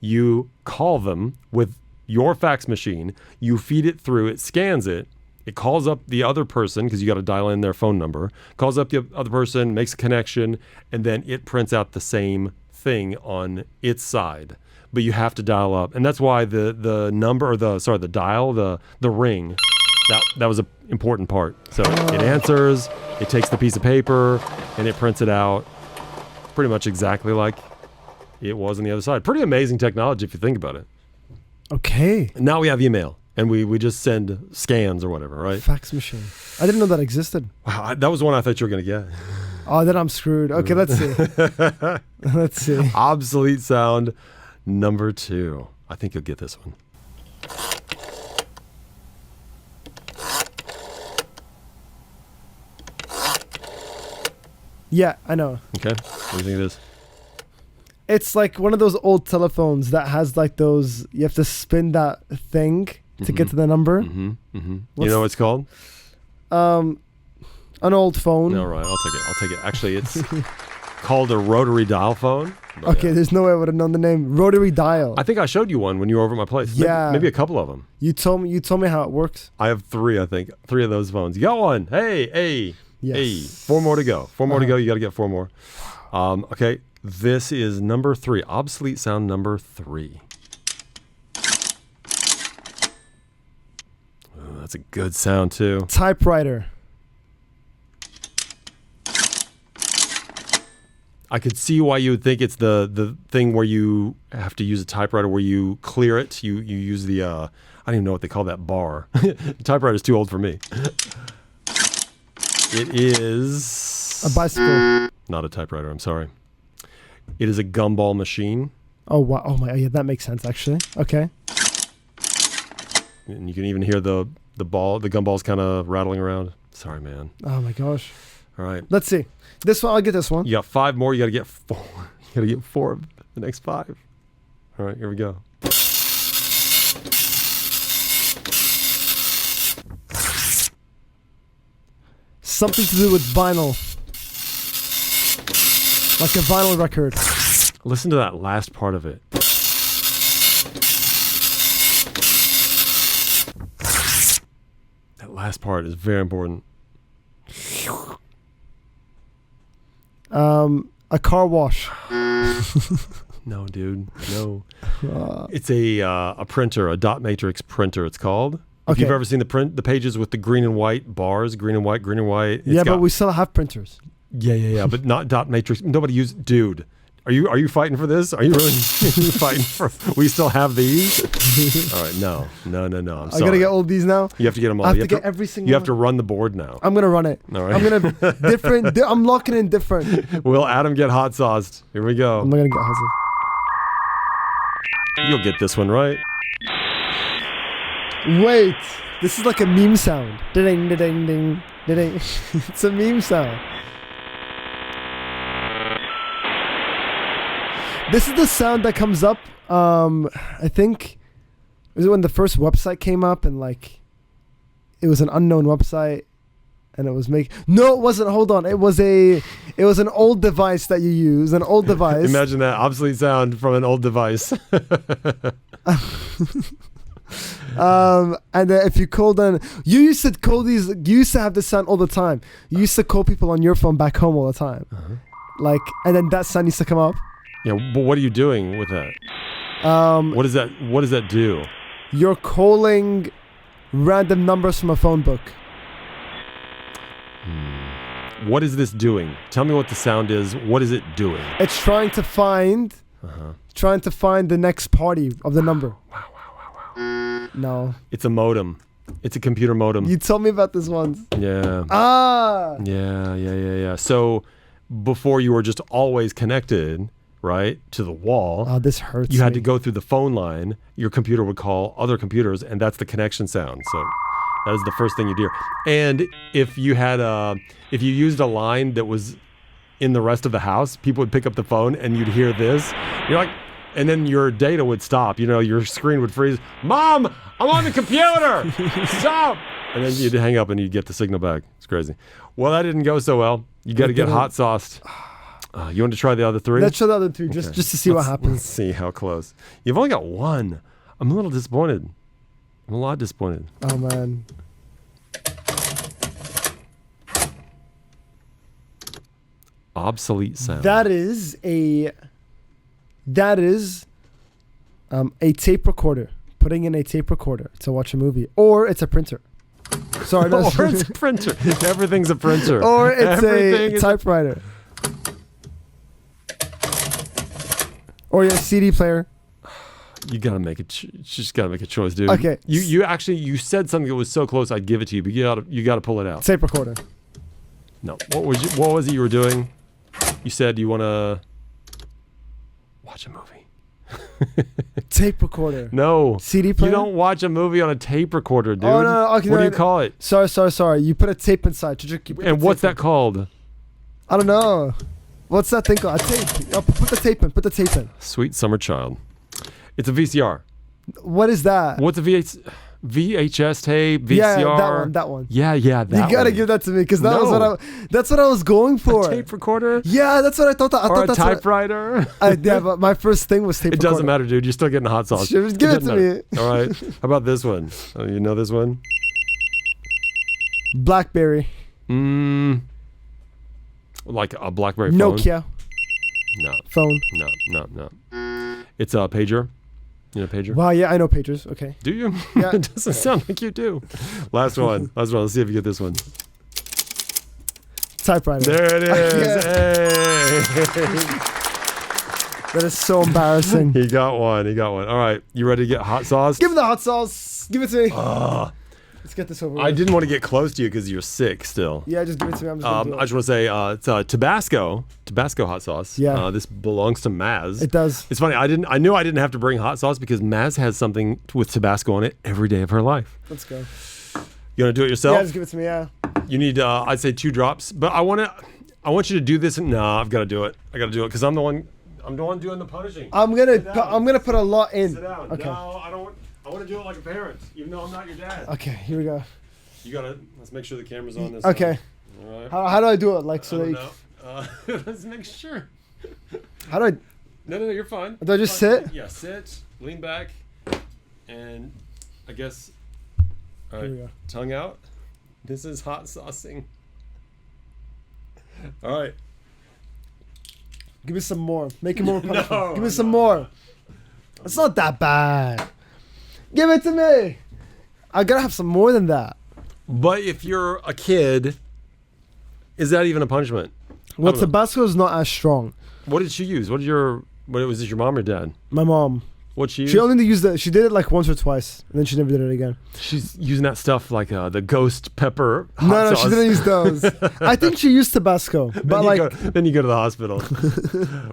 [SPEAKER 2] you call them with your fax machine, you feed it through, it scans it, it calls up the other person because you got to dial in their phone number, calls up the other person, makes a connection, and then it prints out the same thing on its side. But you have to dial up. And that's why the number, or the dial, the ring, that was an important part. So it answers, it takes the piece of paper, and it prints it out pretty much exactly like it was on the other side. Pretty amazing technology if you think about it.
[SPEAKER 3] Okay.
[SPEAKER 2] Now we have email, and we just send scans or whatever, right?
[SPEAKER 3] Fax machine. I didn't know that existed.
[SPEAKER 2] Wow, that was one I thought you were going to get.
[SPEAKER 3] Oh, then I'm screwed. Okay, let's see. Let's see.
[SPEAKER 2] Obsolete sound number 2. I think you'll get this one.
[SPEAKER 3] Yeah, I know.
[SPEAKER 2] Okay. What do you think it is?
[SPEAKER 3] It's like one of those old telephones that has like those, you have to spin that thing to get to the number.
[SPEAKER 2] You know what it's called?
[SPEAKER 3] An old phone.
[SPEAKER 2] No, right. I'll take it. Actually, it's called a rotary dial phone.
[SPEAKER 3] Okay, there's no way I would have known the name. Rotary dial.
[SPEAKER 2] I think I showed you one when you were over at my place.
[SPEAKER 3] Yeah.
[SPEAKER 2] Maybe a couple of them.
[SPEAKER 3] You told me how it works.
[SPEAKER 2] I have 3, I think. 3 of those phones. You got one. Hey.
[SPEAKER 3] Yes.
[SPEAKER 2] Hey. 4 more to go. 4 more to go. You got to get 4 more. Okay. This is number 3. Obsolete sound number 3. Ooh, that's a good sound too.
[SPEAKER 3] Typewriter.
[SPEAKER 2] I could see why you would think it's the thing where you have to use a typewriter where you clear it. You use the I don't even know what they call that bar. Typewriter's too old for me. It is
[SPEAKER 3] A bicycle.
[SPEAKER 2] not a typewriter. I'm sorry. It is a gumball machine.
[SPEAKER 3] Oh wow! Oh my! Yeah, that makes sense actually. Okay.
[SPEAKER 2] And you can even hear the gumball's kind of rattling around. Sorry, man.
[SPEAKER 3] Oh my gosh.
[SPEAKER 2] All right.
[SPEAKER 3] Let's see. This one, I'll get this one.
[SPEAKER 2] You got 5 more. You got to get 4. You got to get 4 of the next 5. All right, here we go.
[SPEAKER 3] Something to do with vinyl. Like a vinyl record.
[SPEAKER 2] Listen to that last part of it. That last part is very important.
[SPEAKER 3] A car wash.
[SPEAKER 2] No, dude. No. It's a printer, a dot matrix printer, it's called. If you've ever seen the pages with the green and white bars, green and white,
[SPEAKER 3] But we still have printers.
[SPEAKER 2] Yeah, but not dot matrix. Nobody uses. Dude, are you fighting for this? Are you really fighting for? We still have these. All right, no. I'm sorry.
[SPEAKER 3] I gotta get all these now.
[SPEAKER 2] You have to get them all.
[SPEAKER 3] I have to get every single.
[SPEAKER 2] You have to run the board now.
[SPEAKER 3] I'm gonna run it.
[SPEAKER 2] All right.
[SPEAKER 3] I'm gonna different. I'm locking in different.
[SPEAKER 2] Will Adam get hot sauced? Here we go.
[SPEAKER 3] I'm not gonna get hot sauce.
[SPEAKER 2] You'll get this one right.
[SPEAKER 3] Wait, this is like a meme sound. Ding, ding, ding, ding, ding. It's a meme sound. This is the sound that comes up. I think was it when the first website came up and like it was an unknown website and it was No, it wasn't. Hold on. It was an old device that you use. An old device.
[SPEAKER 2] Imagine that obsolete sound from an old device.
[SPEAKER 3] And if you called on, you used to call these. You used to have this sound all the time. You used to call people on your phone back home all the time, like, and then that sound used to come up.
[SPEAKER 2] Yeah, but what are you doing with that? What does that do?
[SPEAKER 3] You're calling random numbers from a phone book.
[SPEAKER 2] What is this doing? Tell me what the sound is. What is it doing?
[SPEAKER 3] It's trying to find the next party of the number.
[SPEAKER 2] Wow.
[SPEAKER 3] No.
[SPEAKER 2] It's a modem. It's a computer modem.
[SPEAKER 3] You told me about this once.
[SPEAKER 2] Yeah.
[SPEAKER 3] Ah.
[SPEAKER 2] Yeah. So before you were just always connected, right, to the wall.
[SPEAKER 3] Oh, this hurts.
[SPEAKER 2] You had to go through the phone line. Your computer would call other computers, and that's the connection sound. So that is the first thing you'd hear. And if you used a line that was in the rest of the house, people would pick up the phone and you'd hear this. You're like, and then your data would stop. You know, your screen would freeze. Mom, I'm on the computer. Stop. And then you'd hang up and you'd get the signal back. It's crazy. Well, that didn't go so well. You got to get hot sauced. You want to try the other 3?
[SPEAKER 3] Let's try the other 3 just to see what happens.
[SPEAKER 2] Let's see how close. You've only got 1. I'm a little disappointed. I'm a lot disappointed.
[SPEAKER 3] Oh, man.
[SPEAKER 2] Obsolete sound.
[SPEAKER 3] That is a tape recorder. Putting in a tape recorder to watch a movie. Or it's a printer. Sorry, no.
[SPEAKER 2] Or it's a printer. Everything's a printer.
[SPEAKER 3] Or it's a typewriter. Or your CD player.
[SPEAKER 2] You gotta make it. Just gotta make a choice, dude.
[SPEAKER 3] Okay.
[SPEAKER 2] You said something that was so close, I'd give it to you, but you gotta pull it out.
[SPEAKER 3] Tape recorder.
[SPEAKER 2] No. What was it you were doing? You said you wanna watch a movie.
[SPEAKER 3] Tape recorder.
[SPEAKER 2] No.
[SPEAKER 3] CD player.
[SPEAKER 2] You don't watch a movie on a tape recorder, dude.
[SPEAKER 3] Oh no. Okay,
[SPEAKER 2] what do you call it?
[SPEAKER 3] Sorry. You put a tape inside.
[SPEAKER 2] And what's that called?
[SPEAKER 3] I don't know. What's that thing called? A tape. Oh, put the tape in. Put the tape in.
[SPEAKER 2] Sweet summer child. It's a VCR.
[SPEAKER 3] What is that?
[SPEAKER 2] What's a VHS tape? VCR?
[SPEAKER 3] Yeah, that one.
[SPEAKER 2] Yeah, that one.
[SPEAKER 3] You gotta give that to me because that's what I was going for.
[SPEAKER 2] A tape recorder?
[SPEAKER 3] Yeah, that's what I thought. I
[SPEAKER 2] or
[SPEAKER 3] thought
[SPEAKER 2] a typewriter?
[SPEAKER 3] Yeah, but my first thing was tape recorder.
[SPEAKER 2] It doesn't matter, dude. You're still getting hot sauce.
[SPEAKER 3] Sure, just give it to me.
[SPEAKER 2] All right. How about this one? Oh, you know this one?
[SPEAKER 3] BlackBerry.
[SPEAKER 2] Like a BlackBerry phone?
[SPEAKER 3] Nokia.
[SPEAKER 2] No.
[SPEAKER 3] Phone.
[SPEAKER 2] No. It's a pager. You know pager?
[SPEAKER 3] Wow, yeah, I know pagers. Okay.
[SPEAKER 2] Do you?
[SPEAKER 3] Yeah.
[SPEAKER 2] It doesn't sound like you do. Last one. Let's see if you get this one.
[SPEAKER 3] Typewriter.
[SPEAKER 2] There it is. Hey.
[SPEAKER 3] That is so embarrassing.
[SPEAKER 2] He got one. All right. You ready to get hot sauce?
[SPEAKER 3] Give me the hot sauce. Give it to me. Let's get this over with.
[SPEAKER 2] I didn't want to get close to you because you're sick still.
[SPEAKER 3] Yeah, just give it to me. I'm just gonna do it.
[SPEAKER 2] I just want to say it's Tabasco hot sauce.
[SPEAKER 3] Yeah.
[SPEAKER 2] This belongs to Maz.
[SPEAKER 3] It does.
[SPEAKER 2] It's funny. I knew I didn't have to bring hot sauce because Maz has something with Tabasco on it every day of her life.
[SPEAKER 3] Let's go.
[SPEAKER 2] You want to do it yourself?
[SPEAKER 3] Yeah, just give it to me. Yeah.
[SPEAKER 2] You need, I'd say 2 drops, but I want you to do this. No, I've got to do it. I got to do it because I'm the one doing the punishing.
[SPEAKER 3] I'm gonna put a lot in.
[SPEAKER 2] Sit down.
[SPEAKER 3] Okay.
[SPEAKER 2] No, I don't. I want to do it like a parent, even though I'm not your dad.
[SPEAKER 3] Okay, here we go.
[SPEAKER 2] You gotta. Let's make sure the camera's on this.
[SPEAKER 3] Okay.
[SPEAKER 2] All right.
[SPEAKER 3] How do I do it? Like so.
[SPEAKER 2] I don't
[SPEAKER 3] Like,
[SPEAKER 2] know. Let's make sure.
[SPEAKER 3] how do I?
[SPEAKER 2] No, you're fine.
[SPEAKER 3] Do I just sit?
[SPEAKER 2] Yeah, sit, lean back, and I guess. All
[SPEAKER 3] Here we
[SPEAKER 2] right,
[SPEAKER 3] go.
[SPEAKER 2] tongue out. This is hot saucing. All right.
[SPEAKER 3] Give me some more. Make it more.
[SPEAKER 2] No,
[SPEAKER 3] Give me some more. It's not that bad. Give it to me. I gotta have some more than that.
[SPEAKER 2] But if you're a kid, is that even a punishment?
[SPEAKER 3] Well,
[SPEAKER 2] I don't know.
[SPEAKER 3] Tabasco is not as strong.
[SPEAKER 2] What did she use? What was it? Your mom or dad?
[SPEAKER 3] My mom.
[SPEAKER 2] What she used?
[SPEAKER 3] She only used that. She did it like once or twice, and then she never did it again.
[SPEAKER 2] She's using that stuff like the ghost pepper. Hot
[SPEAKER 3] No,
[SPEAKER 2] sauce.
[SPEAKER 3] she didn't use those. I think she used Tabasco, but
[SPEAKER 2] then you go to the hospital.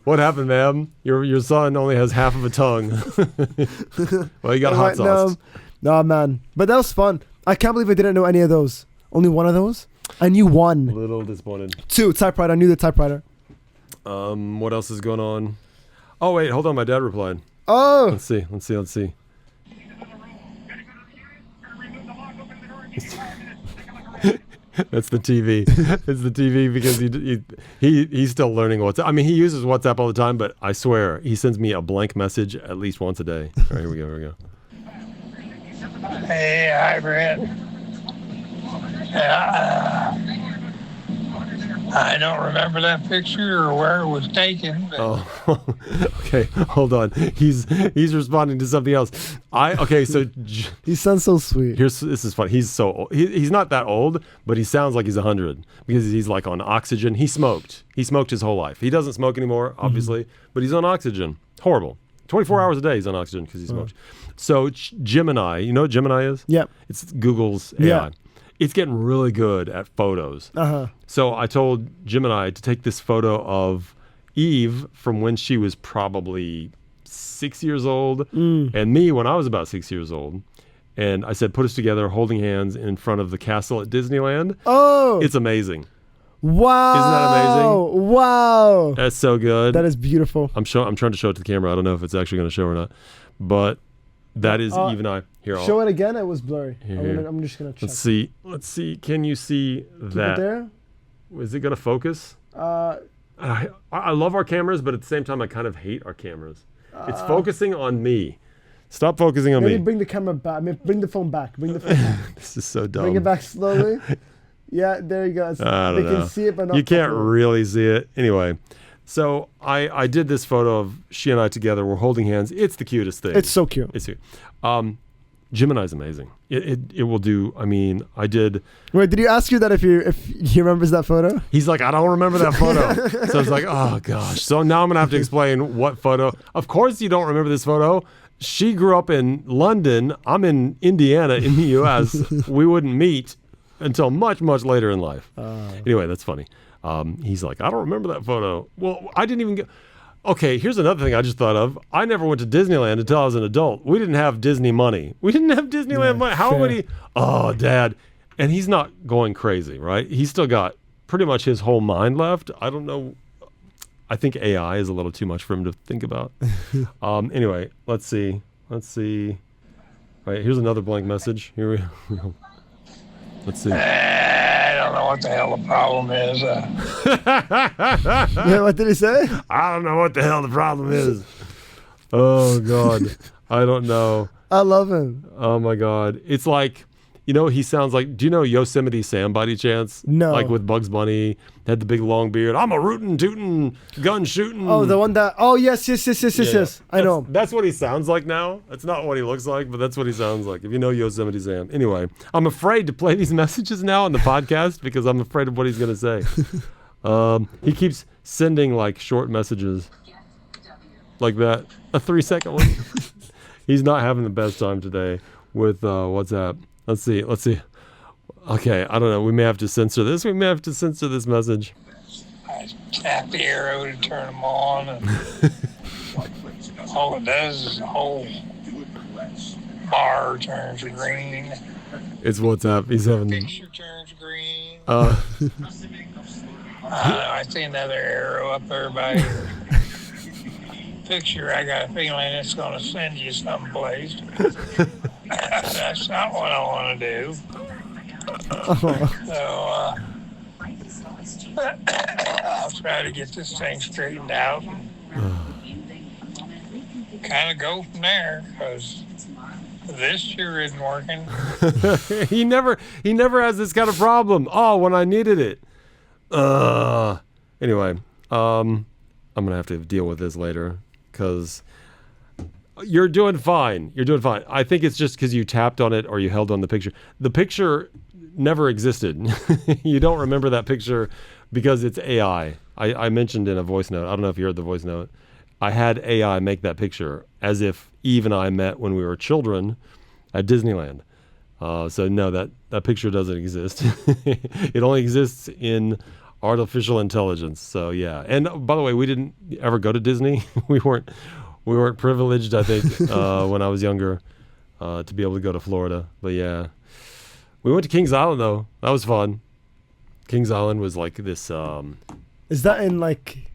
[SPEAKER 2] What happened, ma'am? Your son only has half of a tongue. Well, you got hot sauce.
[SPEAKER 3] No, man. But that was fun. I can't believe I didn't know any of those. Only one of those. I knew
[SPEAKER 2] A
[SPEAKER 3] one.
[SPEAKER 2] little disappointed.
[SPEAKER 3] 2 typewriter. I knew the typewriter.
[SPEAKER 2] What else is going on? Oh wait, hold on. My dad replied.
[SPEAKER 3] Oh.
[SPEAKER 2] Let's see. That's the TV. It's the TV because he's still learning WhatsApp. I mean, he uses WhatsApp all the time, but I swear he sends me a blank message at least once a day. All right, here we go.
[SPEAKER 4] Hey, hi, Brent. I don't remember that picture or where it was taken. But
[SPEAKER 2] Oh, okay. Hold on. He's responding to something else. So
[SPEAKER 3] He sounds so sweet.
[SPEAKER 2] this is funny. He's so old. He's not that old, but he sounds like he's 100 because he's like on oxygen. He smoked his whole life. He doesn't smoke anymore, obviously, but he's on oxygen. Horrible. 24 hours a day he's on oxygen because he smoked. So Gemini, you know what Gemini is?
[SPEAKER 3] Yep.
[SPEAKER 2] It's Google's AI.
[SPEAKER 3] Yeah.
[SPEAKER 2] It's getting really good at photos. So I told Gemini to take this photo of Eve from when she was probably 6 years old and me when I was about 6 years old. And I said, put us together holding hands in front of the castle at Disneyland.
[SPEAKER 3] Oh.
[SPEAKER 2] It's amazing.
[SPEAKER 3] Wow.
[SPEAKER 2] Isn't that amazing?
[SPEAKER 3] Wow.
[SPEAKER 2] That's so good.
[SPEAKER 3] That is beautiful.
[SPEAKER 2] I'm trying to show it to the camera. I don't know if it's actually going to show or not. But that is Eve and I. Here,
[SPEAKER 3] Show it again. It was blurry.
[SPEAKER 2] Here.
[SPEAKER 3] I'm just going to check.
[SPEAKER 2] Let's see. Can you see that?
[SPEAKER 3] Keep it there.
[SPEAKER 2] Is it going to focus? I love our cameras, but at the same time, I kind of hate our cameras. It's focusing on me. Stop focusing on
[SPEAKER 3] Maybe
[SPEAKER 2] me.
[SPEAKER 3] bring the camera back. I mean, bring the phone back. Bring the phone back.
[SPEAKER 2] This is so dumb.
[SPEAKER 3] Bring it back slowly. Yeah, there you go.
[SPEAKER 2] I don't
[SPEAKER 3] They
[SPEAKER 2] know.
[SPEAKER 3] can see it, but not
[SPEAKER 2] You can't
[SPEAKER 3] properly.
[SPEAKER 2] really see it. Anyway, so I did this photo of she and I together. We're holding hands. It's the cutest thing.
[SPEAKER 3] It's so cute.
[SPEAKER 2] It's cute. Gemini's amazing. It will do. I mean, I did.
[SPEAKER 3] Wait, did you ask you that if he remembers that photo?
[SPEAKER 2] He's like, I don't remember that photo. So I was like, oh gosh. So now I'm gonna have to explain what photo. Of course you don't remember this photo. She grew up in London. I'm in Indiana in the U.S. We wouldn't meet until much, much later in life. Anyway, that's funny. He's like, I don't remember that photo. Well, I didn't even get. Okay, here's another thing I just thought of. I never went to Disneyland until I was an adult. We didn't have Disney money. We didn't have Disneyland money. How would he? Oh, Dad. And he's not going crazy, right? He's still got pretty much his whole mind left. I don't know. I think AI is a little too much for him to think about. Anyway, let's see. All right, here's another blank message. Here we go. Let's see.
[SPEAKER 4] I don't know what the hell the problem is.
[SPEAKER 3] Yeah, what did he say?
[SPEAKER 2] I don't know what the hell the problem is. Oh, God. I don't know.
[SPEAKER 3] I love him.
[SPEAKER 2] Oh, my God. It's like You know, he sounds like, do you know Yosemite Sam by any chance?
[SPEAKER 3] No.
[SPEAKER 2] Like with Bugs Bunny, had the big long beard. I'm a rootin' tootin' gun shooting.
[SPEAKER 3] Oh, the one that. Oh, yes. I know.
[SPEAKER 2] That's what he sounds like now. That's not what he looks like, but that's what he sounds like. If you know Yosemite Sam. Anyway, I'm afraid to play these messages now on the podcast because I'm afraid of what he's going to say. He keeps sending like short messages like that. A 3-second one. He's not having the best time today with WhatsApp. Let's see. Okay, I don't know. We may have to censor this. We may have to censor this message.
[SPEAKER 4] I tap the arrow to turn them on, and all it does is the whole bar turns green.
[SPEAKER 2] It's WhatsApp. He's having.
[SPEAKER 4] Picture turns green.
[SPEAKER 2] Uh,
[SPEAKER 4] I see another arrow up there by your picture. I got a feeling it's going to send you someplace. That's not what I want to do. So I'll try to get this thing straightened out and kind of go from there, because this sure isn't working.
[SPEAKER 2] he never has this kind of problem. Oh, when I needed it. Anyway, I'm gonna have to deal with this later because you're doing fine. I think it's just because you tapped on it or you held on the picture. The picture never existed. You don't remember that picture because it's AI. I mentioned in a voice note. I don't know if you heard the voice note. I had AI make that picture as if Eve and I met when we were children at Disneyland. So no, that picture doesn't exist. It only exists in artificial intelligence. So yeah. And by the way, we didn't ever go to Disney. We weren't privileged, I think, when I was younger, to be able to go to Florida. But yeah, we went to Kings Island though. That was fun. Kings Island was like this.
[SPEAKER 3] Is that in like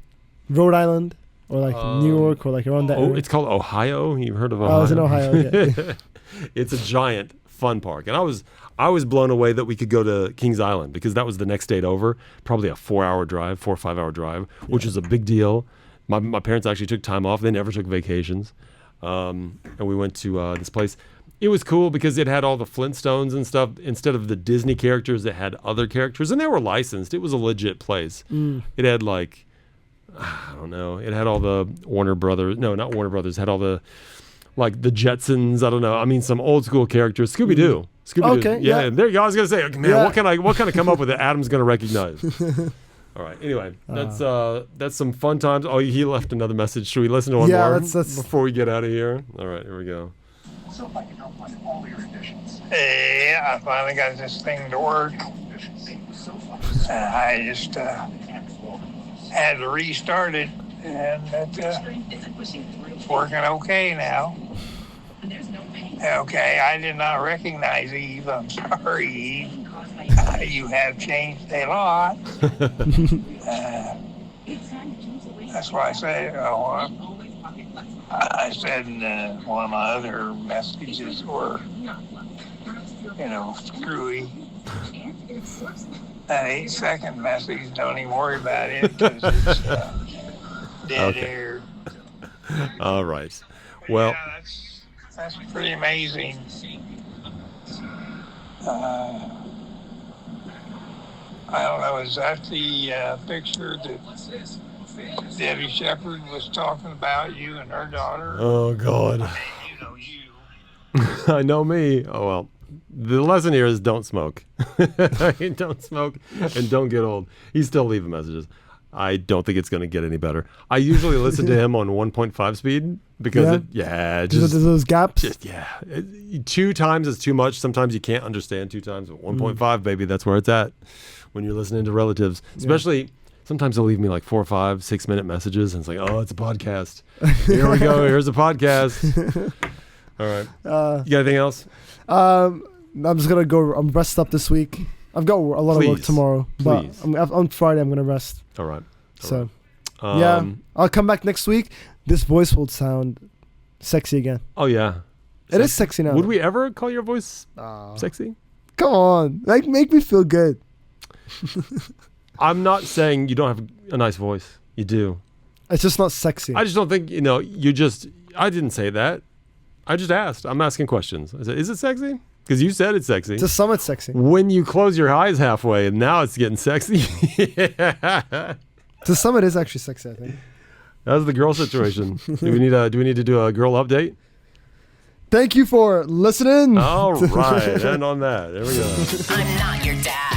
[SPEAKER 3] Rhode Island or like New York or like around that area?
[SPEAKER 2] It's called Ohio. You've heard of Ohio?
[SPEAKER 3] Oh, it's in Ohio. Yeah.
[SPEAKER 2] It's a giant fun park, and I was blown away that we could go to Kings Island because that was the next state over, probably a 4 or 5 hour drive, which was a big deal. My parents actually took time off. They never took vacations. And we went to this place. It was cool because it had all the Flintstones and stuff. Instead of the Disney characters, it had other characters. And they were licensed. It was a legit place. It had like, I don't know. It had all the Warner Brothers. No, not Warner Brothers. It had all the, like the Jetsons. I don't know. I mean, some old school characters. Scooby-Doo. Scooby-Doo.
[SPEAKER 3] Okay,
[SPEAKER 2] Yeah.
[SPEAKER 3] yeah.
[SPEAKER 2] And there you go. I was going to say, man, what can I come up with that Adam's going to recognize? All right. Anyway, that's some fun times. Oh, he left another message. Should we listen to one more before we get out of here? All right, here we go.
[SPEAKER 4] Hey, I finally got this thing to work. I just had to restart it, and it's working okay now. Okay, I did not recognize Eve. I'm sorry, Eve. You have changed a lot. That's why I say, I said in one of my other messages were, screwy. That 8-second message, don't even worry about it because it's dead air.
[SPEAKER 2] All right. Well,
[SPEAKER 4] yeah, that's pretty amazing. I don't know, is that the picture that Debbie Shepard was talking about, you and her daughter?
[SPEAKER 2] Oh, God.
[SPEAKER 4] You.
[SPEAKER 2] I know me. Oh, well. The lesson here is don't smoke. Don't smoke and don't get old. He's still leaving messages. I don't think it's going to get any better. I usually listen to him on 1.5 speed because
[SPEAKER 3] just those gaps.
[SPEAKER 2] 2 times is too much. Sometimes you can't understand 2 times, but 1.5, baby, that's where it's at when you're listening to relatives. Especially sometimes they'll leave me like 4, 5, 6 minute messages and it's like, oh, it's a podcast. Here we go. Here's a podcast. All right. You got anything else?
[SPEAKER 3] I'm just gonna go. I'm rest up this week. I've got a lot of work tomorrow, but on Friday I'm gonna rest.
[SPEAKER 2] All right.
[SPEAKER 3] I'll come back next week. This voice will sound sexy again.
[SPEAKER 2] Oh yeah,
[SPEAKER 3] it is sexy now.
[SPEAKER 2] Would we ever call your voice sexy?
[SPEAKER 3] Come on, make me feel good.
[SPEAKER 2] I'm not saying you don't have a nice voice. You do.
[SPEAKER 3] It's just not sexy.
[SPEAKER 2] I just don't think I didn't say that. I just asked. I'm asking questions. I said, is it sexy? Because you said it's sexy.
[SPEAKER 3] To some, it's sexy.
[SPEAKER 2] When you close your eyes halfway, and now it's getting sexy.
[SPEAKER 3] To some, it is actually sexy, I think.
[SPEAKER 2] That's the girl situation. Do we need to do a girl update?
[SPEAKER 3] Thank you for listening.
[SPEAKER 2] All right. And on that, there we go.
[SPEAKER 1] I'm not your dad.